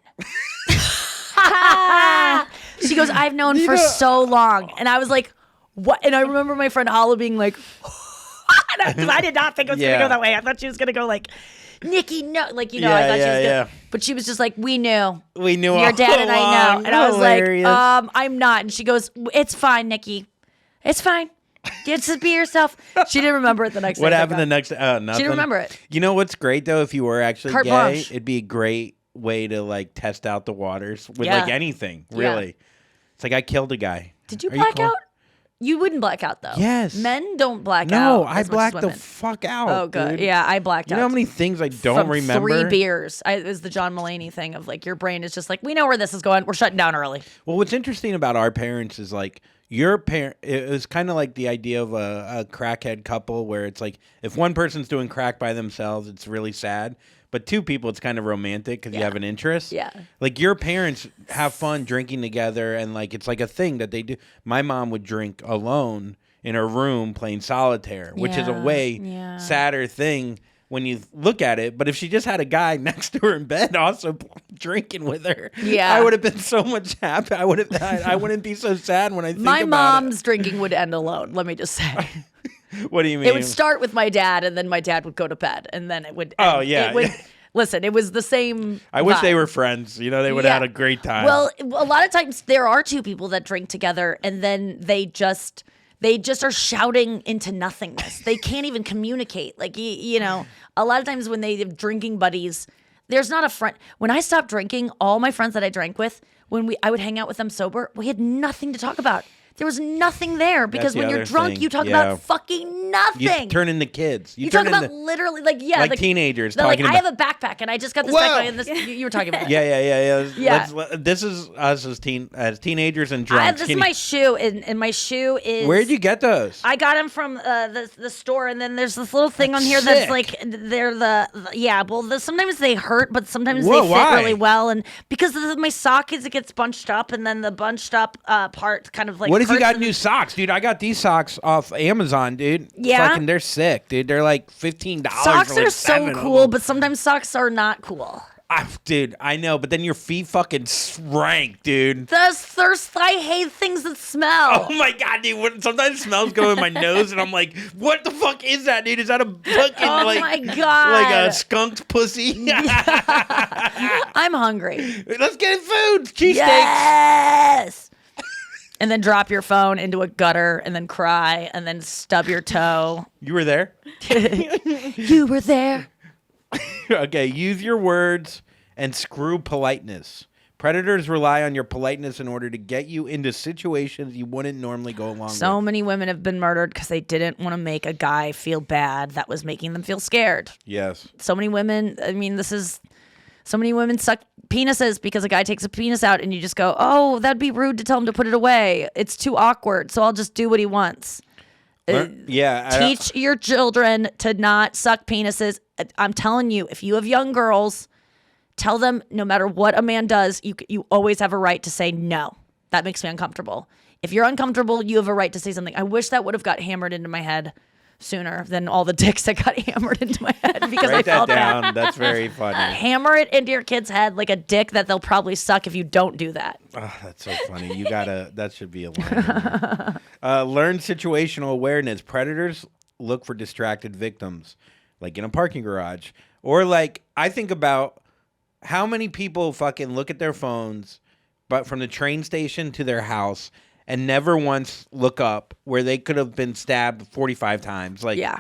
She goes, I've known for so long. And I was like, what? And I remember my friend Hala being like, because I did not think it was going to Yeah. go that way. I thought she was going to go like, Nikki, no. Like, I Yeah, thought she was yeah, going to. yeah. But she was just like, we knew. We knew Your all dad and I know. along. And I was Hilarious. like, I'm not. And she goes, it's fine, Nikki. It's fine. Just be yourself. She didn't remember it the next day. What thank happened God. the next? Nothing. She didn't remember it. You know what's great though? If you were actually Carte gay, blanche. it'd be a great way to like test out the waters with Yeah. like anything. Yeah. Really, it's like I killed a guy. Did you Are black cool? out? You wouldn't black out though. Yes. Men don't black out. No, I as much as blacked the women. fuck out. Oh, good. dude. Yeah, I blacked You out. know how many things I don't from remember? 3 beers. It was the John Mulaney thing of like your brain is just like, we know where this is going. We're shutting down early. Well, what's interesting about our parents is like your parent. It was kind of like the idea of a crackhead couple, where it's like if one person's doing crack by themselves, it's really sad. But 2 people, it's kind of romantic because you have an interest. Yeah. Like your parents have fun drinking together, and like it's like a thing that they do. My mom would drink alone in her room playing solitaire, which is a Yeah, way yeah. sadder thing. when you look at it. But if she just had a guy next to her in bed also drinking with her, Yeah. I would have been so much happy. I wouldn't be so sad when I think My about mom's drinking would end alone. Let me just say. it. What do you mean? It would start with my dad, and then my dad would go to bed, and then it would. Oh, end. yeah, It would, yeah. Listen, it was the same. I wish they vibe. were friends. They would have had a great time. Well, a lot of times there are two people that drink together, and then they just are shouting into nothingness. They can't even communicate. Like a lot of times when they have drinking buddies, there's not a friend. When I stopped drinking, all my friends that I drank with, I would hang out with them sober, we had nothing to talk about. There was nothing there because the when you're other drunk, thing. you talk Yeah. about fucking nothing. you turn into kids. You turn talk about into, literally like teenagers They're like, talking I have about- a backpack and I just got this Whoa. backpack and this. You were talking about it. Yeah. Yeah. This is us as teenagers and I drunks. have, this is my shoe, and my shoe is. Where'd you get those? I got them from the store, and then there's this little thing on here Sick. that's like they're sometimes they hurt, but sometimes Whoa, they fit why? really well, and because my sock it gets bunched up, and then the bunched up part kind of like. What if you hurts got and- new socks, dude? I got these socks off Amazon, dude. Yeah? Fucking, they're sick, dude. They're like $15. Socks for like are so 7 of cool, them. but sometimes socks are not cool. Dude, I know, but then your feet fucking rank, dude. I hate things that smell. Oh my god, dude! Sometimes smells go in my nose, and I'm like, "What the fuck is that, dude? Is that a fucking Oh like, my God. like a skunked pussy?" I'm hungry. Let's get food, cheesesteaks. Yes. And then drop your phone into a gutter, and then cry, and then stub your toe. You were there. You were there. Okay, use your words and screw politeness. Predators rely on your politeness in order to get you into situations you wouldn't normally go along So with. many women have been murdered because they didn't want to make a guy feel bad that was making them feel scared. Yes. So many women, so many women suck penises because a guy takes a penis out and you just go, oh, that'd be rude to tell him to put it away. It's too awkward, so I'll just do what he wants. Teach your children to not suck penises. I'm telling you, if you have young girls, tell them no matter what a man does, you always have a right to say no. That makes me uncomfortable. If you're uncomfortable, you have a right to say something. I wish that would have got hammered into my head sooner than all the dicks that got hammered into my head because I Write that felt down. bad. That's very funny. Hammer it into your kid's head like a dick that they'll probably suck if you don't do that. Oh, that's so funny. You gotta. That should be a line. Learn situational awareness. Predators look for distracted victims, like in a parking garage, or like I think about how many people fucking look at their phones, but from the train station to their house, and never once look up where they could have been stabbed 45 times. Like, Yeah.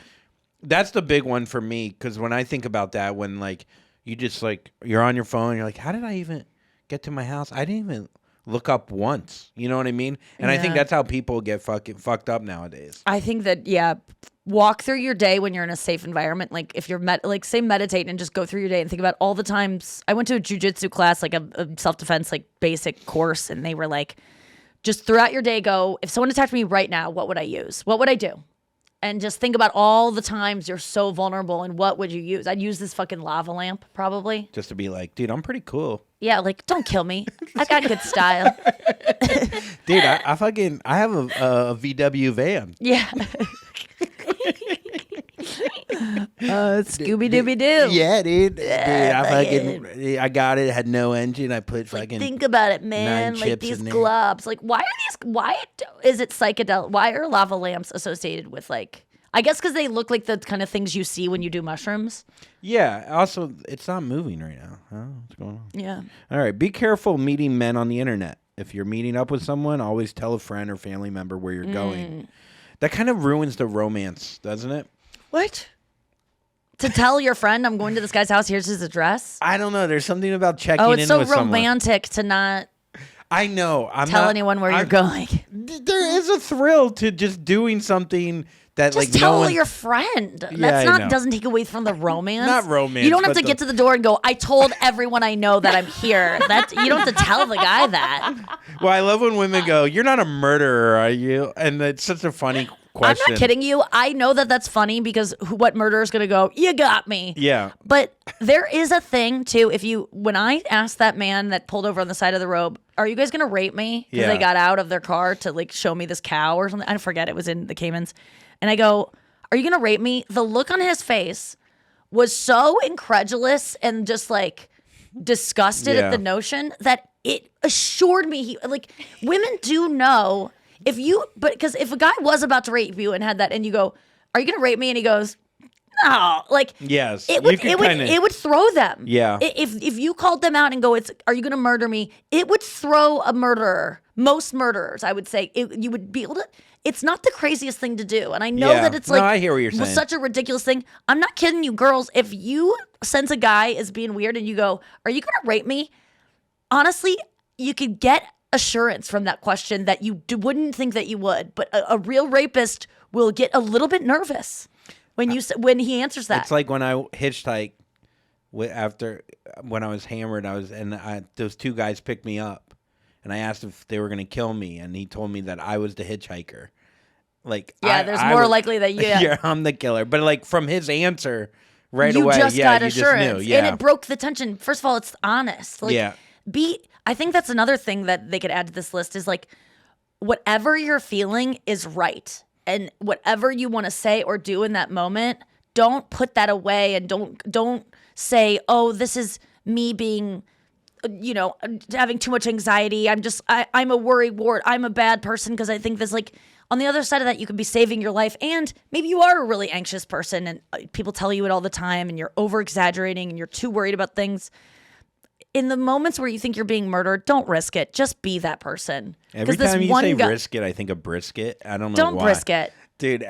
that's the big one for me. Because when I think about that, when like you just like you're on your phone, you're like, how did I even get to my house? I didn't even look up once. You know what I mean? And I think Yeah. that's how people get fucking fucked up nowadays. I think that, walk through your day when you're in a safe environment. Like if you're say meditate and just go through your day and think about all the times. I went to a jujitsu class, like a self-defense, like basic course. And they were like, just throughout your day, go, if someone attacked me right now, what would I use? What would I do? And just think about all the times you're so vulnerable and what would you use? I'd use this fucking lava lamp, probably. Just to be like, dude, I'm pretty cool. Yeah, like, don't kill me. I've got good style. Dude, I have a VW van. Yeah. Scooby-Dooby-Doo. Yeah, dude. Yeah, I got it. It had no engine. I put Like, fucking. think about it, man. 9 Like chips these in there. globs. Like, why is it psychedelic? Why are lava lamps associated with like? I guess because they look like the kind of things you see when you do mushrooms. Yeah. Also, it's not moving right now. Huh? What's going on? Yeah. All right. Be careful meeting men on the internet. If you're meeting up with someone, always tell a friend or family member where you're going. That kind of ruins the romance, doesn't it? What? To tell your friend I'm going to this guy's house. Here's his address. I don't know. There's something about checking Oh, in it's so with someone. romantic to not I know. tell anyone where you're going. There is a thrill to just doing something that Just like tell no one. your friend. I That's know. not doesn't take away from the romance. Not romance, You don't have but to get to the door and go, I told everyone I know that I'm here. That you don't have to tell the guy that. Well, I love when women go, "You're not a murderer, are you?" And it's such a funny question. I'm not kidding you. I know that that's funny because what murderer is going to go, you got me. Yeah. But there is a thing too. When I asked that man that pulled over on the side of the road, are you guys going to rape me? Because Yeah. they got out of their car to like show me this cow or something. I forget. It was in the Caymans. And I go, are you going to rape me? The look on his face was so incredulous and just like disgusted Yeah. at the notion that it assured me women do know because if a guy was about to rape you and had that and you go, are you gonna rape me? And he goes, no, like Yes, it would you could kinda- it would throw them. Yeah. If you called them out and go, are you gonna murder me? It would throw a murderer. Most murderers, I would say, you would be able to. It's not the craziest thing to do, and I know Yeah. that it's No, like I hear what you're saying. such a ridiculous thing. I'm not kidding you, girls. If you sense a guy is being weird and you go, are you gonna rape me? Honestly, you could get assurance from that question that you wouldn't think that you would, but a real rapist will get a little bit nervous when when he answers that. It's like when I hitchhiked after when I was hammered. Those two guys picked me up, and I asked if they were going to kill me, and he told me that I was the hitchhiker. Like, yeah, there's more likely that yeah, I'm the killer. But like from his answer right you away, just yeah, got you assurance, just knew. Yeah, and it broke the tension. First of all, it's honest. Like, Yeah. I think that's another thing that they could add to this list is like, whatever you're feeling is right, and whatever you want to say or do in that moment, don't put that away, and don't say, oh, this is me being, having too much anxiety. I'm a worry wart. I'm a bad person because I think this. Like, on the other side of that, you could be saving your life, and maybe you are a really anxious person, and people tell you it all the time, and you're over exaggerating, and you're too worried about things. In the moments where you think you're being murdered, don't risk it. Just be that person. Every this time you one say guy- brisket, I think of brisket. I don't know Don't why. brisket. Dude,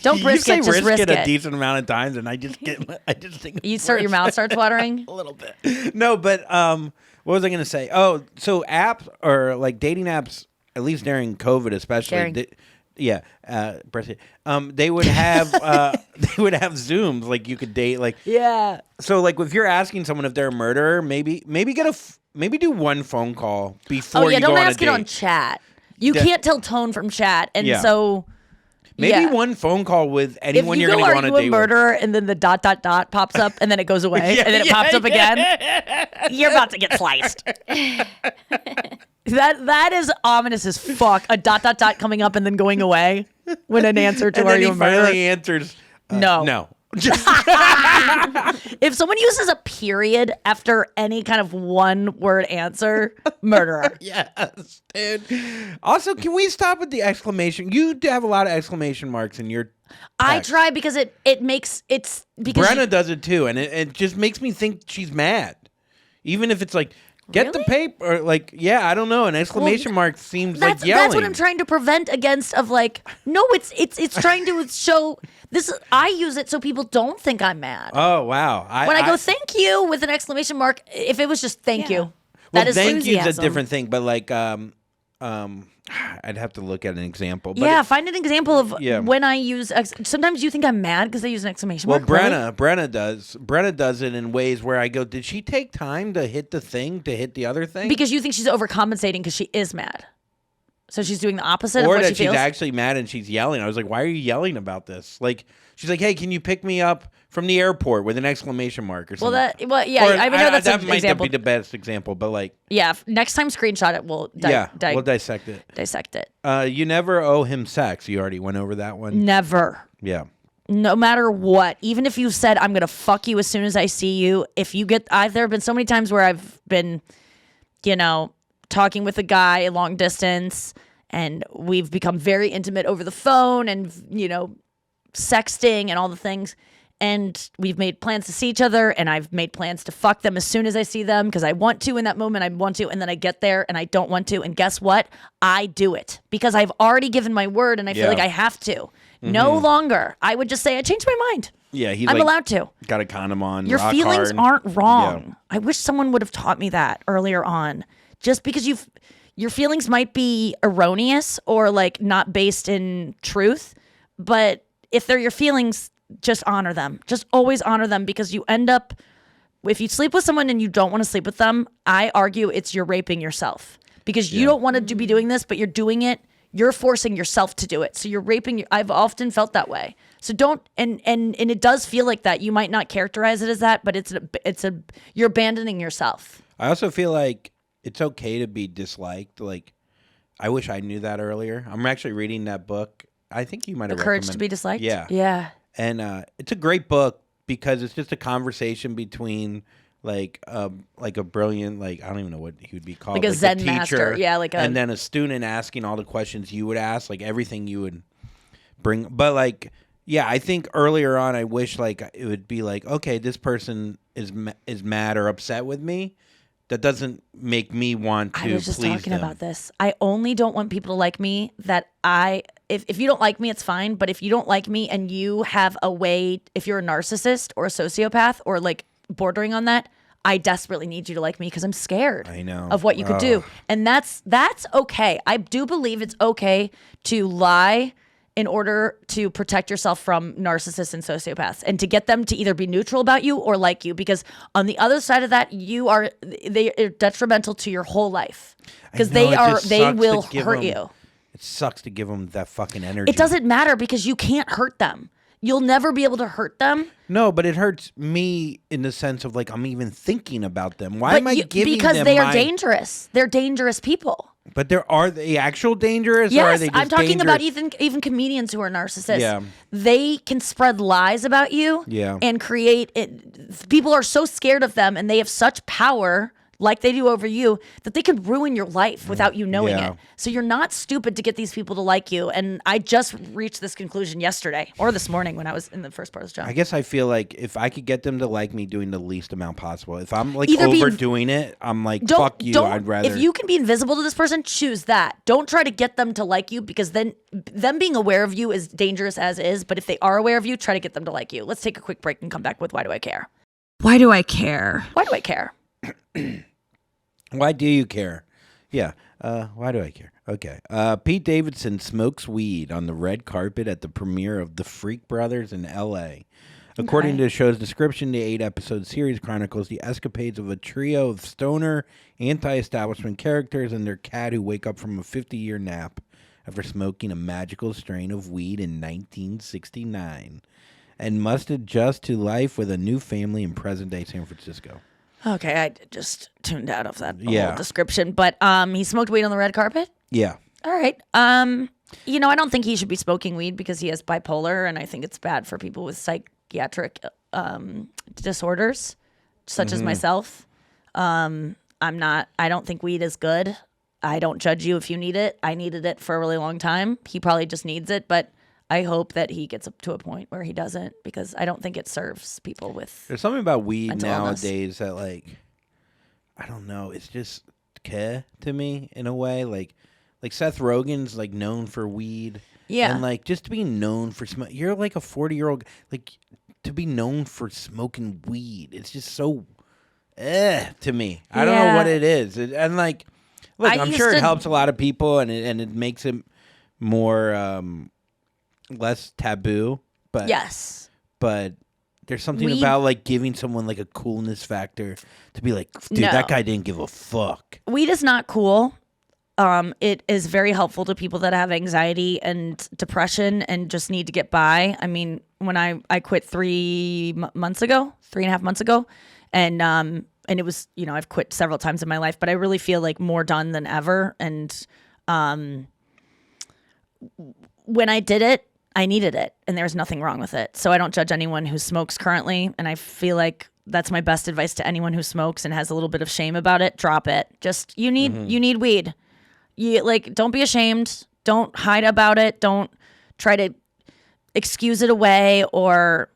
Don't you brisket, say just brisket risk a it. decent amount of times, and I just think of Your mouth starts watering. a little bit. No, but what was I going to say? Oh, so apps or like dating apps, at least during COVID, especially. Brisket. They would have Zooms, like you could date, like Yeah. so, like if you're asking someone if they're a murderer, maybe do one phone call before Oh yeah, you don't go on a ask it date. on chat. You Yeah. can't tell tone from chat, and Yeah. so Maybe yeah. one phone call with anyone If you you're go, going to go are on a you date a with. murderer, and then the ... pops up, and then it goes away, and then it pops up again. You're about to get sliced. That is ominous as fuck. A ... coming up and then going away when an answer to And are then you he a murderer? finally answers, No. no. Just If someone uses a period after any kind of one word answer, murderer. yes, dude. Also, can we stop with the exclamation? You do have a lot of exclamation marks in your I text. try because it's because Brenna does it too, and it just makes me think she's mad, even if it's like get the paper, or like I don't know. An exclamation mark seems like yelling. That's what I'm trying to prevent against. Of like, no, it's trying to show this. I use it so people don't think I'm mad. Oh wow! When I go thank you with an exclamation mark, if it was just thank you, well, that is thank you's a enthusiasm. different thing, but like I'd have to look at an example. But Find an example of Yeah. when I use. Sometimes you think I'm mad because I use an exclamation well, mark. Really? Brenna does it in ways where I go, did she take time to hit the thing to hit the other thing? Because you think she's overcompensating because she is mad. So she's doing the opposite or of what that she she's feels. actually mad and she's yelling. I was like, why are you yelling about this? Like, she's like, hey, can you pick me up from the airport with an exclamation mark or something? I know that's that an might example. not be the best example, but like, Next time screenshot it. We'll we'll dissect it. dissect it. You never owe him sex. You already went over that one. Never. Yeah. No matter what, even if you said I'm gonna fuck you as soon as I see you, if you get, there have been so many times where I've been, talking with a guy long distance, and we've become very intimate over the phone, and sexting and all the things, and we've made plans to see each other, and I've made plans to fuck them as soon as I see them because I want to in that moment. I want to, and then I get there and I don't want to, and guess what? I do it because I've already given my word, and I feel like I have to. No longer. I would just say I changed my mind. Yeah, he's I'm like, allowed to. got a condom on. Your rock feelings hard. aren't wrong. Yeah. I wish someone would have taught me that earlier on. Just because your feelings might be erroneous or like not based in truth, but if they're your feelings, just honor them. Just always honor them, because you end up, if you sleep with someone and you don't want to sleep with them, I argue you're raping yourself, because you don't want to be doing this, but you're doing it. You're forcing yourself to do it. So you're raping. I've often felt that way. So don't, and it does feel like that. You might not characterize it as that, but you're abandoning yourself. I also feel like it's okay to be disliked. Like, I wish I knew that earlier. I'm actually reading that book. I think you might have The Courage to recommended. Be Disliked? Yeah. Yeah. And it's a great book because it's just a conversation between like a brilliant, like I don't even know what he would be called, Like a the Zen teacher, master. Yeah, like and then a student asking all the questions you would ask, like everything you would bring. But like, yeah, I think earlier on, I wish like it would be like, okay, this person is mad or upset with me. That doesn't make me want to. I was just please talking them. about this. I only don't want people to like me that if you don't like me, it's fine. But if you don't like me and you have a way, if you're a narcissist or a sociopath or like bordering on that, I desperately need you to like me because I'm scared I know. of what you could do. And that's okay. I do believe it's okay to lie in order to protect yourself from narcissists and sociopaths and to get them to either be neutral about you or like you, because on the other side of that, they are detrimental to your whole life because they will hurt you. It sucks to give them that fucking energy. It doesn't matter because you can't hurt them. You'll never be able to hurt them. No, but it hurts me in the sense of like I'm even thinking about them. Why am I giving because them they are dangerous. They're dangerous people. But are they actual dangerous? Yes, or are they just I'm talking about dangerous? even comedians who are narcissists. Yeah. They can spread lies about you. Yeah. And create it. People are so scared of them, and they have such power, like they do over you, that they can ruin your life without you knowing Yeah. it. So you're not stupid to get these people to like you. And I just reached this conclusion yesterday or this morning when I was in the first part of this job. I guess I feel like if I could get them to like me doing the least amount possible, if I'm like Either be- overdoing it, I'm like, fuck you. I'd rather. If you can be invisible to this person, choose that. Don't try to get them to like you because then them being aware of you is dangerous as is. But if they are aware of you, try to get them to like you. Let's take a quick break and come back with Why Do I Care? Why do I care? Why do I care? Why do you care? Yeah. Why do I care? Okay. Pete Davidson smokes weed on the red carpet at the premiere of The Freak Brothers in L.A. According to the show's description, the 8-episode series chronicles the escapades of a trio of stoner, anti-establishment characters and their cat who wake up from a 50-year nap after smoking a magical strain of weed in 1969 and must adjust to life with a new family in present-day San Francisco. Okay, I just tuned out of that Yeah. whole description. But he smoked weed on the red carpet? Yeah. All right. I don't think he should be smoking weed because he has bipolar, and I think it's bad for people with psychiatric disorders, such as myself. I don't think weed is good. I don't judge you if you need it. I needed it for a really long time. He probably just needs it, but I hope that he gets up to a point where he doesn't, because I don't think it serves people with. There's something about weed mental illness. nowadays that, like, I don't know. It's just to me in a way. Like Seth Rogen's like known for weed. Yeah. And like just to be known for you're like a 40-year-old. Like to be known for smoking weed. It's just so to me. I don't know what it is. And like, look, I'm sure it helps a lot of people and it makes it more less taboo. But Yes. But there's something Weed- about like giving someone like a coolness factor to be like, dude, No. that guy didn't give a fuck. Weed is not cool. It is very helpful to people that have anxiety and depression and just need to get by. I mean, when I quit 3.5 months ago, and it was, I've quit several times in my life, but I really feel like more done than ever. And when I did it, I needed it, and there's nothing wrong with it. So I don't judge anyone who smokes currently, and I feel like that's my best advice to anyone who smokes and has a little bit of shame about it. Drop it. Just you need weed. Don't be ashamed. Don't hide about it. Don't try to excuse it away or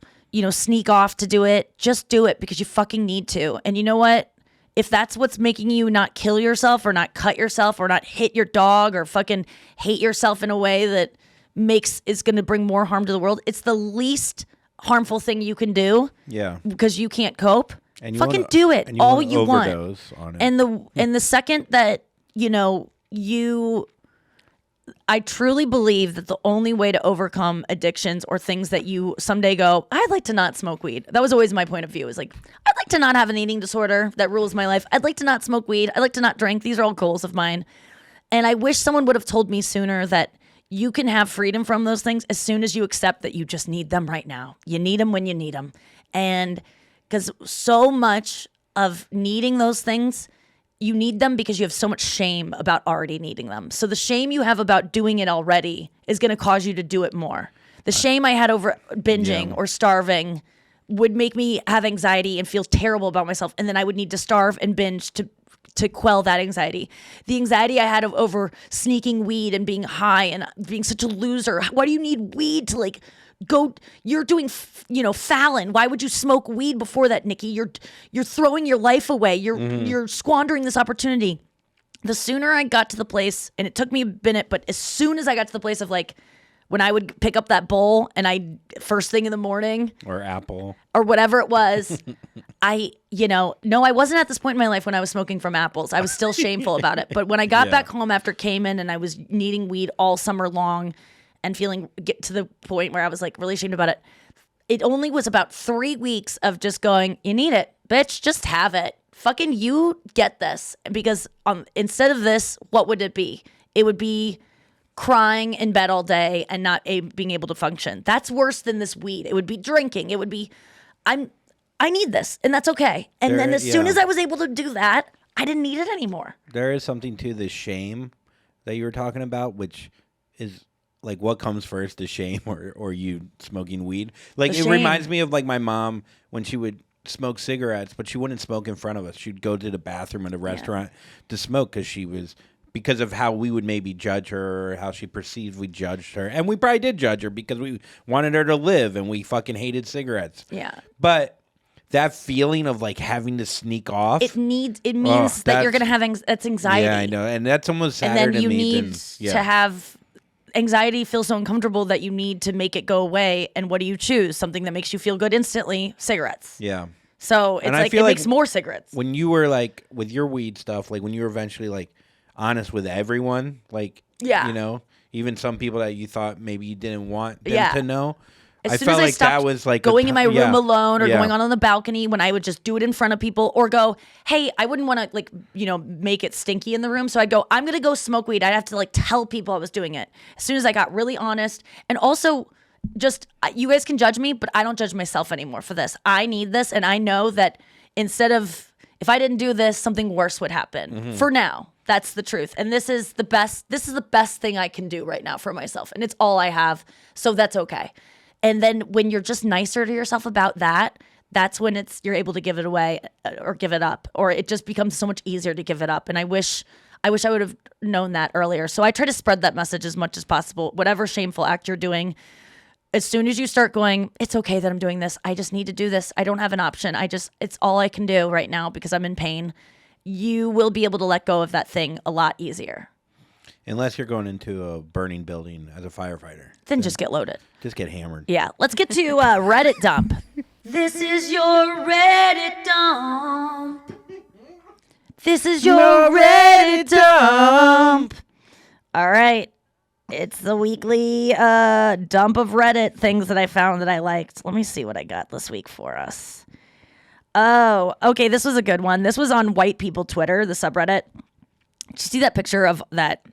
sneak off to do it. Just do it because you fucking need to. And you know what? If that's what's making you not kill yourself or not cut yourself or not hit your dog or fucking hate yourself in a way that is going to bring more harm to the world, it's the least harmful thing you can do. Yeah. Because you can't cope. And you fucking do it all you want. On it. And the second that, I truly believe that the only way to overcome addictions or things that you someday go, I'd like to not smoke weed. That was always my point of view. Is like, I'd like to not have an eating disorder that rules my life. I'd like to not smoke weed. I'd like to not drink. These are all goals of mine. And I wish someone would have told me sooner that you can have freedom from those things as soon as you accept that you just need them right now. You need them when you need them. And because so much of needing those things, you need them because you have so much shame about already needing them. So the shame you have about doing it already is going to cause you to do it more. The shame I had over binging or starving would make me have anxiety and feel terrible about myself. And then I would need to starve and binge to quell that anxiety. The anxiety I had over sneaking weed and being high and being such a loser. Why do you need weed to like go? You're doing, Fallon. Why would you smoke weed before that, Nikki? You're throwing your life away. You're squandering this opportunity. The sooner I got to the place, and it took me a minute, but as soon as I got to the place of like, when I would pick up that bowl and first thing in the morning or apple or whatever it was, I wasn't at this point in my life when I was smoking from apples. I was still shameful about it. But when I got back home after Cayman and I was needing weed all summer long and get to the point where I was like really ashamed about it, it only was about 3 weeks of just going, you need it, bitch, just have it. Fucking you get this. Because instead of this, what would it be? It would be crying in bed all day and not being able to function. That's worse than this weed. It would be drinking. It would be, I need this, and that's okay. And then as soon as I was able to do that, I didn't need it anymore. There is something to the shame that you were talking about, which is like what comes first, the shame or you smoking weed? Like it reminds me of like my mom when she would smoke cigarettes, but she wouldn't smoke in front of us. She'd go to the bathroom at a restaurant to smoke because of how we would maybe judge her or how she perceived we judged her. And we probably did judge her because we wanted her to live and we fucking hated cigarettes. Yeah. But that feeling of like having to sneak off. It means that you're going to have that's anxiety. Yeah, I know. And that's almost sadder and then you to me need to have anxiety feel so uncomfortable that you need to make it go away. And what do you choose? Something that makes you feel good instantly, cigarettes. Yeah. So it's like it makes more cigarettes. When you were like with your weed stuff, like when you were eventually like honest with everyone, like, even some people that you thought maybe you didn't want them to know. As soon as I stopped that was like going in my room alone or going on the balcony, when I would just do it in front of people or go, hey, I wouldn't want to make it stinky in the room. So I'd go, I'm going to go smoke weed. I'd have to tell people I was doing it. As soon as I got really honest, and also just, you guys can judge me, but I don't judge myself anymore for this. I need this. And I know that if I didn't do this, something worse would happen for now. That's the truth. And this is the best thing I can do right now for myself. And it's all I have. So that's okay. And then when you're just nicer to yourself about that, that's when you're able to give it away or give it up, or it just becomes so much easier to give it up. And I wish I would have known that earlier. So I try to spread that message as much as possible. Whatever shameful act you're doing, as soon as you start going, it's okay that I'm doing this. I just need to do this. I don't have an option. It's all I can do right now because I'm in pain. You will be able to let go of that thing a lot easier. Unless you're going into a burning building as a firefighter. Then just get loaded. Just get hammered. Yeah. Let's get to Reddit dump. This is your Reddit dump. This is your Reddit dump. All right. It's the weekly dump of Reddit things that I found that I liked. Let me see what I got this week for us. Oh, okay. This was a good one. This was on White People Twitter, the subreddit. Did you see that picture of that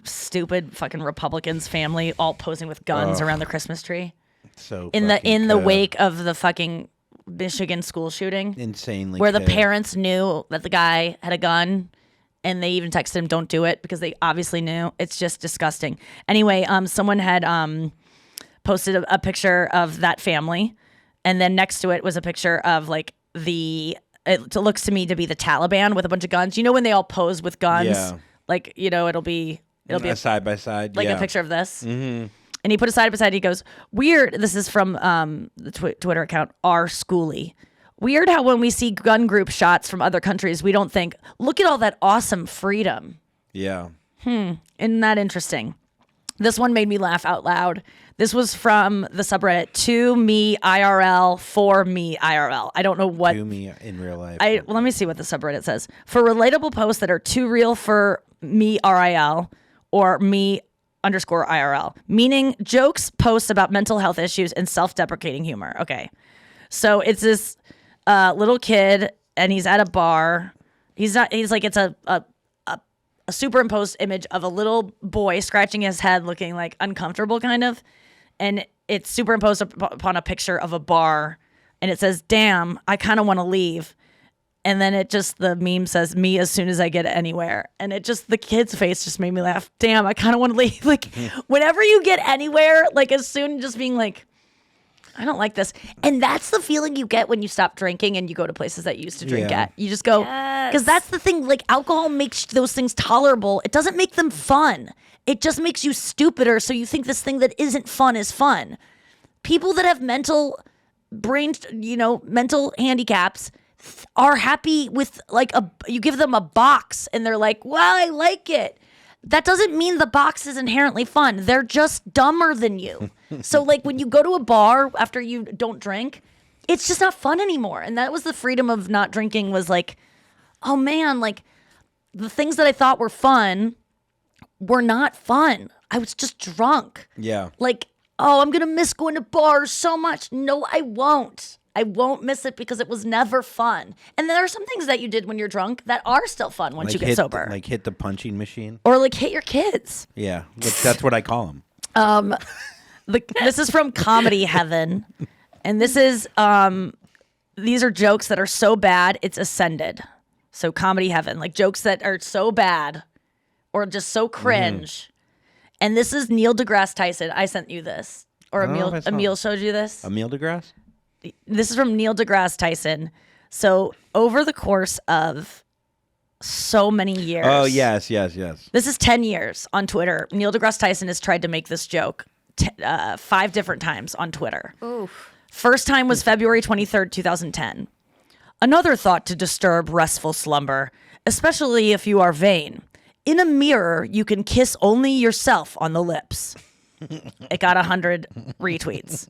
stupid fucking Republicans family all posing with guns around the Christmas tree? So in the wake of the fucking Michigan school shooting, insanely, where the parents knew that the guy had a gun, and they even texted him, "Don't do it," because they obviously knew. It's just disgusting. Anyway, someone had posted a picture of that family, and then next to it was a picture of like it looks to me to be the Taliban with a bunch of guns. You know when they all pose with guns? Yeah. Like, it'll be a side by side, like a picture of this. Mm-hmm. And he put it side by side. He goes, weird. This is from the Twitter account, R Schooly. Weird how when we see gun group shots from other countries, we don't think, look at all that awesome freedom. Yeah. Isn't that interesting? This one made me laugh out loud. This was from the subreddit, to me IRL, for me IRL. I don't know what. To me in real life. Let me see what the subreddit says. For relatable posts that are too real for me RIL or me _IRL, meaning jokes, posts about mental health issues, and self-deprecating humor. Okay. So it's this little kid, and he's at a bar. It's a superimposed image of a little boy scratching his head, looking like uncomfortable kind of. And it's superimposed upon a picture of a bar, and it says, damn, I kind of want to leave. And then the meme says, me as soon as I get anywhere. And the kid's face just made me laugh. Damn, I kind of want to leave. Like, whenever you get anywhere, like as soon just being like, I don't like this. And that's the feeling you get when you stop drinking and you go to places that you used to drink Yeah. at. You just go, because that's the thing. Like alcohol makes those things tolerable. It doesn't make them fun. It just makes you stupider. So you think this thing that isn't fun is fun. People that have mental handicaps are happy with like you give them a box and they're like, well, I like it. That doesn't mean the box is inherently fun. They're just dumber than you. So like when you go to a bar after you don't drink, it's just not fun anymore. And that was the freedom of not drinking, was like, oh man, like the things that I thought were fun were not fun. I was just drunk. Yeah. Like, oh, I'm going to miss going to bars so much. No, I won't. I won't miss it because it was never fun. And there are some things that you did when you're drunk that are still fun once you get sober. Like hit the punching machine. Or like hit your kids. Yeah, that's what I call them. This is from Comedy Heaven. And this is, these are jokes that are so bad, it's ascended. So Comedy Heaven, like jokes that are so bad or just so cringe. And this is Neil deGrasse Tyson. I sent you this. Or I don't know if I saw Emil it. showed you this. Emil deGrasse? This is from Neil deGrasse Tyson. So over the course of so many years. Oh, yes. This is 10 years on Twitter. Neil deGrasse Tyson has tried to make this joke 5 different times on Twitter. Oof. First time was February 23rd, 2010. Another thought to disturb restful slumber, especially if you are vain. In a mirror, you can kiss only yourself on the lips. It got 100 retweets.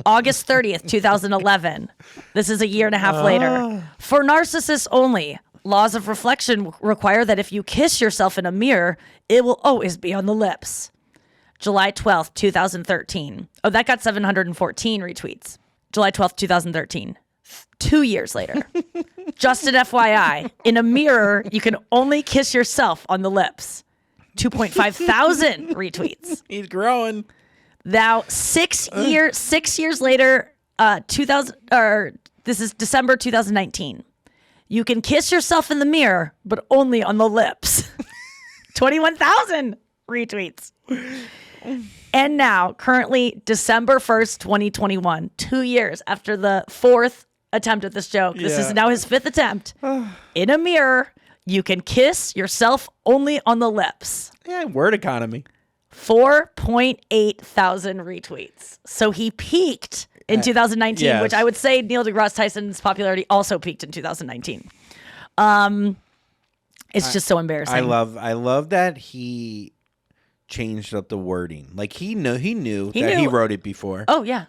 August 30th, 2011. This is a year and a half later. For narcissists only, laws of reflection require that if you kiss yourself in a mirror, it will always be on the lips. July 12th, 2013. Oh, that got 714 retweets. July 12th, 2013. 2 years later. Just an FYI, in a mirror, you can only kiss yourself on the lips. 2.5 thousand retweets. He's growing. Now, 6 years later, 2000, or this is December 2019. You can kiss yourself in the mirror, but only on the lips. 21,000 retweets. And now, currently, December 1st, 2021, 2 years after the 4th attempt at this joke. This is now his 5th attempt. In a mirror, you can kiss yourself only on the lips. Yeah, word economy. 4.8 thousand retweets. So he peaked in 2019, yes. which I would say Neil deGrasse Tyson's popularity also peaked in 2019. It's just so embarrassing. I love that he changed up the wording. Like he knew that he wrote it before. Oh, yeah.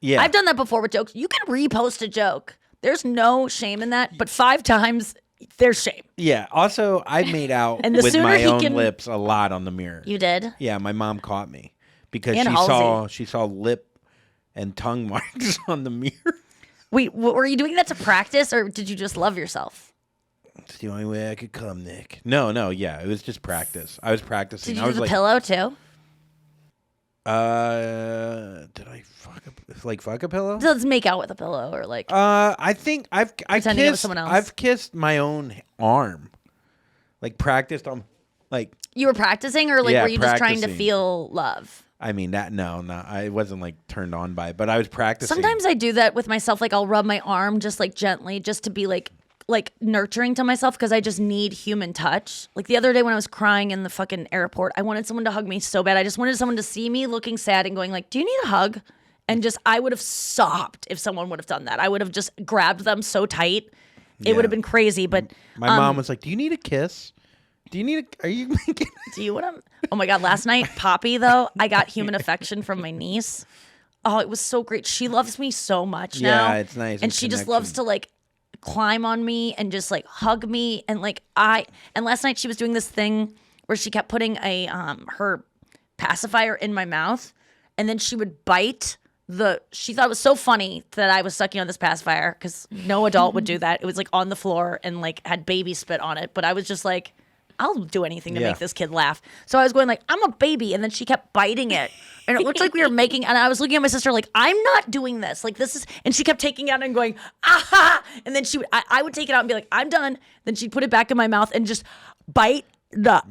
Yeah. I've done that before with jokes. You can repost a joke. There's no shame in that, but 5 times there's shame. Yeah. Also, I made out And the with sooner my he own can- lips a lot on the mirror. You did? Yeah, my mom caught me because And she saw lip and tongue marks on the mirror. Wait, were you doing that to practice or did you just love yourself? It's the only way I could come, Nick. No, yeah, it was just practice. I was practicing. Did you I do was the like, pillow too? did I fuck a pillow? Let's make out with a pillow or like. I think I Pretending it was kissed someone else. I've kissed my own arm, like practiced on, like You were practicing or like Yeah, were you just trying to practicing. feel love? I mean that no, I wasn't like turned on by it, but I was practicing. Sometimes I do that with myself. Like I'll rub my arm just like gently just to be like nurturing to myself because I just need human touch. Like the other day when I was crying in the fucking airport, I wanted someone to hug me so bad. I just wanted someone to see me looking sad and going like, do you need a hug? And just, I would have sobbed if someone would have done that. I would have just grabbed them so tight. It would have been crazy, but my mom was like, "Do you need a kiss? Do you need a? Are you making?" do you want to? Oh my God, last night, Poppy, though, I got human affection from my niece. Oh, it was so great. She loves me so much now. Yeah, it's nice. And It's she just connection. loves to like climb on me and just like hug me. And like and last night she was doing this thing where she kept putting a her pacifier in my mouth and then she would bite she thought it was so funny that I was sucking on this pacifier because no adult would do that. It was like on the floor and like had baby spit on it. But I was just like, I'll do anything to Yeah. make this kid laugh. So I was going like, I'm a baby. And then she kept biting it. And it looked like we were making, and I was looking at my sister like, I'm not doing this. Like this is, and she kept taking it out and going, aha. And then I would take it out and be like, I'm done. Then she'd put it back in my mouth and just bite the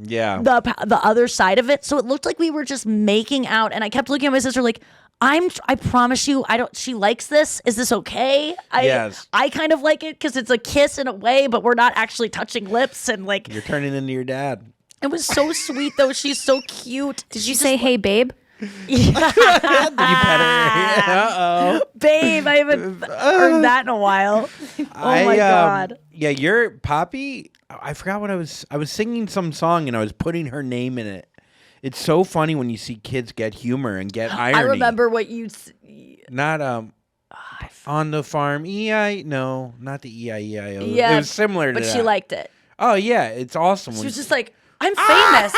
other side of it. So it looked like we were just making out. And I kept looking at my sister like, I promise you, she likes this. Is this okay? Yes. I kind of like it because it's a kiss in a way, but we're not actually touching lips. And like, You're turning into your dad. it was so sweet though. She's so cute. Did you say, "Hey, babe"? Did you pet her? Uh-oh. Babe, I haven't heard that in a while. Oh my God. Yeah, your Poppy, I forgot what I was singing some song and I was putting her name in it. It's so funny when you see kids get humor and get irony. I remember what you. Not on the farm. No, not the EIEIO. Yeah, it was similar to but that. she liked it. Oh yeah, it's awesome. She was just like, I'm famous.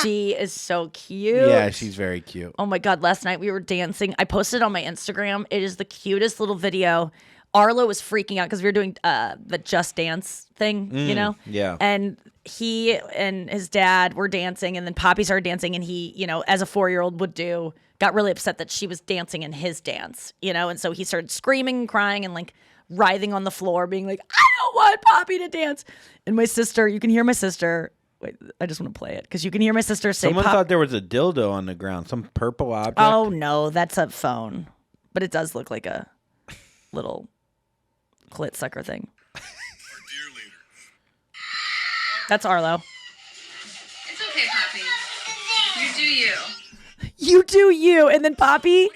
She is so cute. Yeah, she's very cute. Oh my God, last night we were dancing. I posted on my Instagram. It is the cutest little video. Arlo was freaking out because we were doing the Just Dance thing, you know? Yeah. And he and his dad were dancing, and then Poppy started dancing, and he, as a 4-year-old would do, got really upset that she was dancing in his dance, and so he started screaming and crying and like writhing on the floor, being like, I don't want Poppy to dance. And my sister, you can hear my sister. Wait, I just want to play it because you can hear my sister say, Someone thought there was a dildo on the ground, some purple object. Oh no, that's a phone, but it does look like a little clit sucker thing. That's Arlo. It's okay, Poppy. You do you. You do you. And then Poppy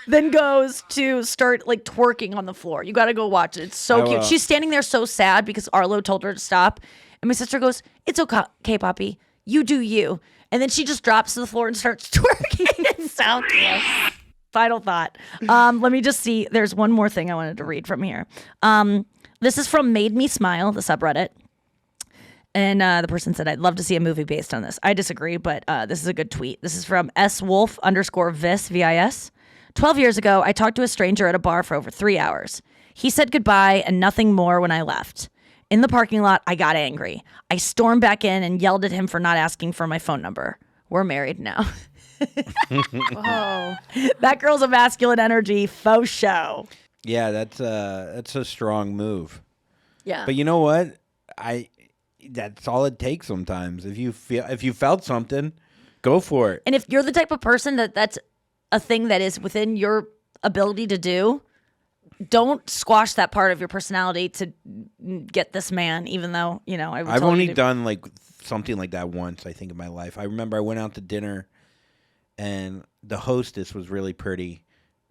then goes to start like twerking on the floor. You got to go watch it. It's so cute. She's standing there so sad because Arlo told her to stop. And my sister goes, it's okay, Poppy. You do you. And then she just drops to the floor and starts twerking. It's so cute. Final thought. Let me just see. There's one more thing I wanted to read from here. This is from Made Me Smile, the subreddit. And the person said, I'd love to see a movie based on this. I disagree, but this is a good tweet. This is from swolf_vis, V-I-S. 12 years ago, I talked to a stranger at a bar for over 3 hours. He said goodbye and nothing more when I left. In the parking lot, I got angry. I stormed back in and yelled at him for not asking for my phone number. We're married now. Oh, that girl's a masculine energy faux show. Yeah, that's a strong move. Yeah. But you know what? That's all it takes sometimes. If you felt something, go for it. And if you're the type of person that's a thing that is within your ability to do, don't squash that part of your personality to get this man, even though, I would I've tell only you to. done like something like that once, I think, in my life. I remember I went out to dinner and the hostess was really pretty.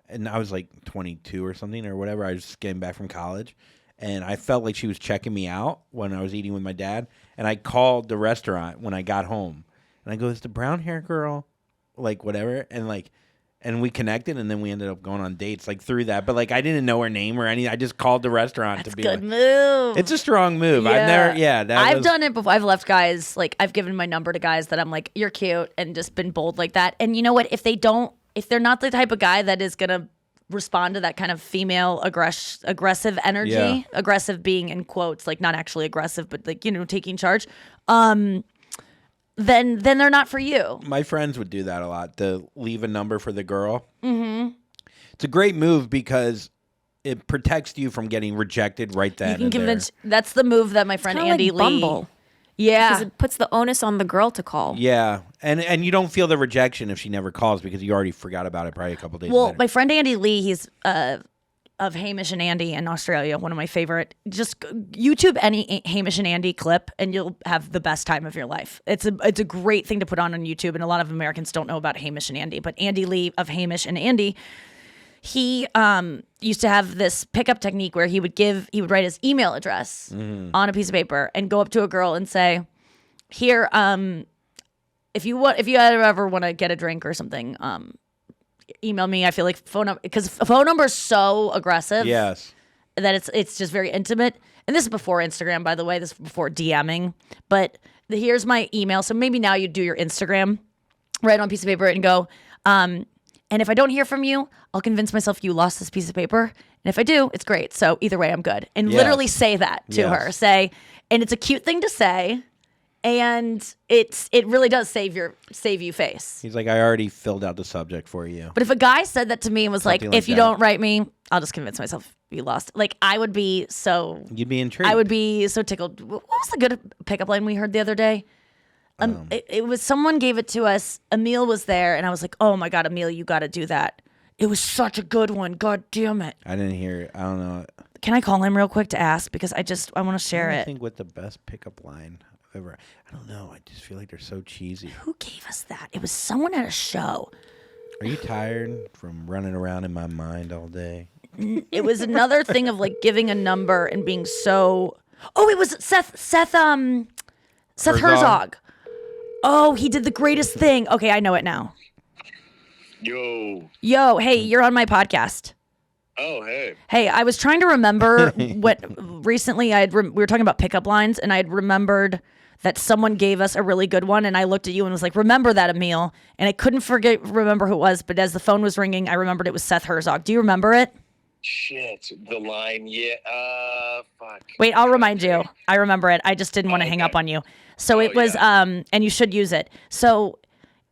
And I was like 22 or something or whatever. I was just getting back from college. And I felt like she was checking me out when I was eating with my dad. And I called the restaurant when I got home. And I go, is the brown hair girl, like, whatever? And we connected, and then we ended up going on dates, like, through that. But, like, I didn't know her name or anything. I just called the restaurant to be Good like, move. it's a strong move. Yeah. I've was, done it before. I've left guys, like, I've given my number to guys that I'm like, you're cute, and just been bold like that. And you know what? If they're not the type of guy that is going to respond to that kind of female aggressive energy, Yeah. aggressive being in quotes, like not actually aggressive, but like, taking charge, then they're not for you. My friends would do that a lot, to leave a number for the girl. Mm-hmm. It's a great move because it protects you from getting rejected right then. You can and convince. there. That's the move that my friend Kinda Andy like Lee. Bumble. Yeah. Because it puts the onus on the girl to call. Yeah, and you don't feel the rejection if she never calls because you already forgot about it probably a couple days Well, later. my friend Andy Lee, he's of Hamish and Andy in Australia, one of my favorite. Just YouTube any Hamish and Andy clip, and you'll have the best time of your life. It's a great thing to put on YouTube, and a lot of Americans don't know about Hamish and Andy. But Andy Lee of Hamish and Andy, he used to have this pickup technique where he would write his email address on a piece of paper and go up to a girl and say, "Here, if you ever want to get a drink or something, email me." I feel like phone number, because phone number is so aggressive. Yes. That it's just very intimate. And this is before Instagram, by the way. This is before DMing. But here's my email. So maybe now you do your Instagram, write on a piece of paper and go, and if I don't hear from you, I'll convince myself you lost this piece of paper. And if I do, it's great. So either way, I'm good. And Yes. literally say that to Yes. her. Say, and it's a cute thing to say. And it really does save you face. He's like, I already filled out the subject for you. But if a guy said that to me and was like, Something like if you that. don't write me, I'll just convince myself you lost. Like, I would be so... You'd be intrigued. I would be so tickled. What was the good pickup line we heard the other day? It was someone gave it to us. Emil was there, and I was like, "Oh my god, Emil, you got to do that." It was such a good one. God damn it! I didn't hear it. I don't know. Can I call him real quick to ask because I want to share I it. think what the best pickup line I've ever. I don't know. I just feel like they're so cheesy. Who gave us that? It was someone at a show. Are you tired from running around in my mind all day? It was another thing of like giving a number and being so. Oh, it was Seth Herzog. Oh, he did the greatest thing. Okay, I know it now. Yo, hey, you're on my podcast. Oh, hey. Hey, I was trying to remember what recently we were talking about pickup lines, and I had remembered that someone gave us a really good one, and I looked at you and was like, remember that, Emil? And I couldn't remember who it was, but as the phone was ringing, I remembered it was Seth Herzog. Do you remember it? Shit, the line, yeah, fuck. Wait, I'll remind you. I remember it. I just didn't want to hang up on you. So it was, and you should use it. So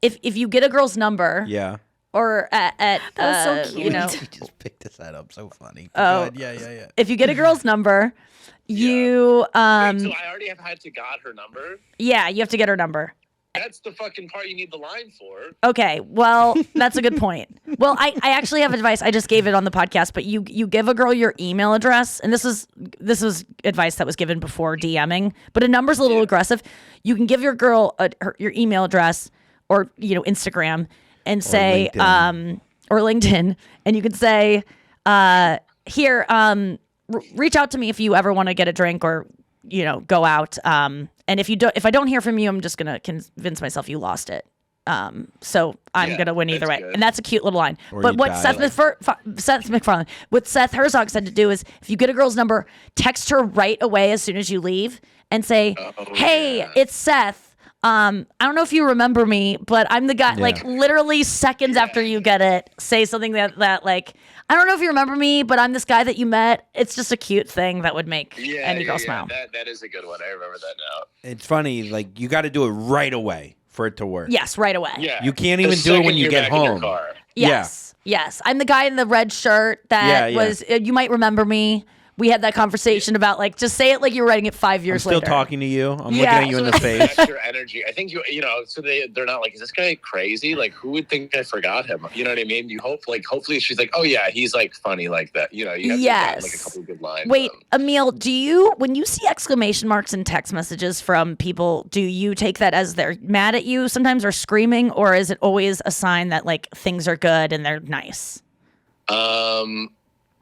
if you get a girl's number, Yeah. or at was so cute. you know, You just picked this up. So funny. Oh. Go ahead. Yeah. if you get a girl's number, you Wait, so I already have had to got her number? yeah, you have to get her number. That's the fucking part you need the line for. Okay, well, that's a good point. Well, I actually have advice. I just gave it on the podcast, but you give a girl your email address, and this is advice that was given before DMing, but a number's a little aggressive. You can give your girl your email address or Instagram and say LinkedIn. Or LinkedIn, and you could say here reach out to me if you ever want to get a drink or go out. And if I don't hear from you, I'm just gonna convince myself you lost it. So I'm gonna win either way, good. and that's a cute little line. Or But you what die, Seth MacFarlane, what Seth Herzog said to do is, if you get a girl's number, text her right away as soon as you leave, and say, "Hey, it's Seth. I don't know if you remember me, but I'm the guy." Yeah. Like literally seconds after you get it, say something that like, "I don't know if you remember me, but I'm this guy that you met." It's just a cute thing that would make any girl smile. That is a good one. I remember that now. It's funny. Like you got to do it right away for it to work. Yes, right away. Yeah. You can't The even do it when second you you're get back in your home. car. Yes. Yes. I'm the guy in the red shirt that Yeah. was, you might remember me. We had that conversation about like, just say it like you're writing it 5 I'm years still later. talking to you. I'm Yeah. looking at you in the face. Match your energy. I think so they're not like, is this guy crazy? Like, who would think I forgot him? You know what I mean? You hope hopefully she's like, oh yeah, he's like funny like that. You have to get, like a couple of good lines. Wait, Emil, when you see exclamation marks in text messages from people, do you take that as they're mad at you sometimes or screaming, or is it always a sign that like things are good and they're nice?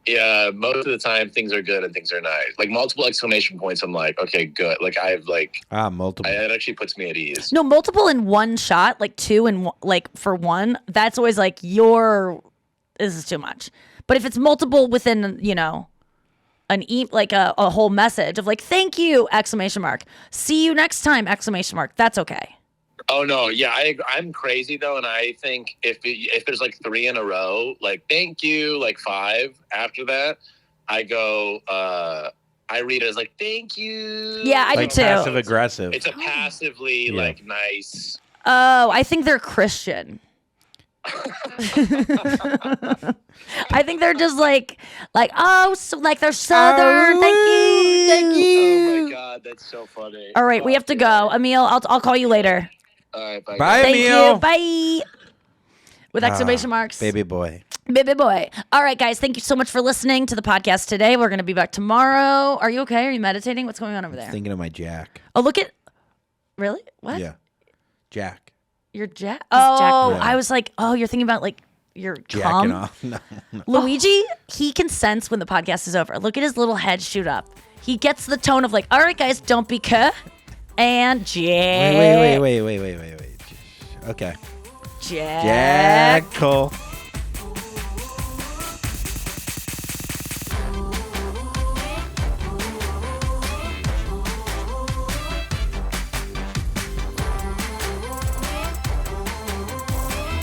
Yeah, most of the time things are good and things are nice. Like multiple exclamation points, I'm like, okay, good. Like I've like Multiple. it actually puts me at ease. No, multiple in one shot, like two and like for one, that's always like this is too much. But if it's multiple within, like a whole message of like, thank you, exclamation mark. See you next time, exclamation mark. That's okay. Oh no, yeah, I'm crazy though, and I think if there's like 3 in a row, like thank you, like 5 after that, I go, I read it as like thank you. Yeah, I do Like too. passive aggressive. It's a passively Yeah. like nice. Oh, I think they're Christian. I think they're just like so like they're Southern. Thank you. Oh my god, that's so funny. All right, we have to go. Emil, I'll call you later. All right, bye. Bye, Thank Emil. you. Bye. With exclamation marks. Baby boy. Baby boy. All right, guys. Thank you so much for listening to the podcast today. We're going to be back tomorrow. Are you okay? Are you meditating? What's going on over there? Thinking of my Jack. Oh, really? What? Yeah. Jack. Your Jack? Oh, Yeah. I was like, oh, you're thinking about like your Jacking cum? off. No. Luigi, he can sense when the podcast is over. Look at his little head shoot up. He gets the tone of like, all right, guys, don't be cuh. And Jack. Wait. Okay. Jack. Jack Cole.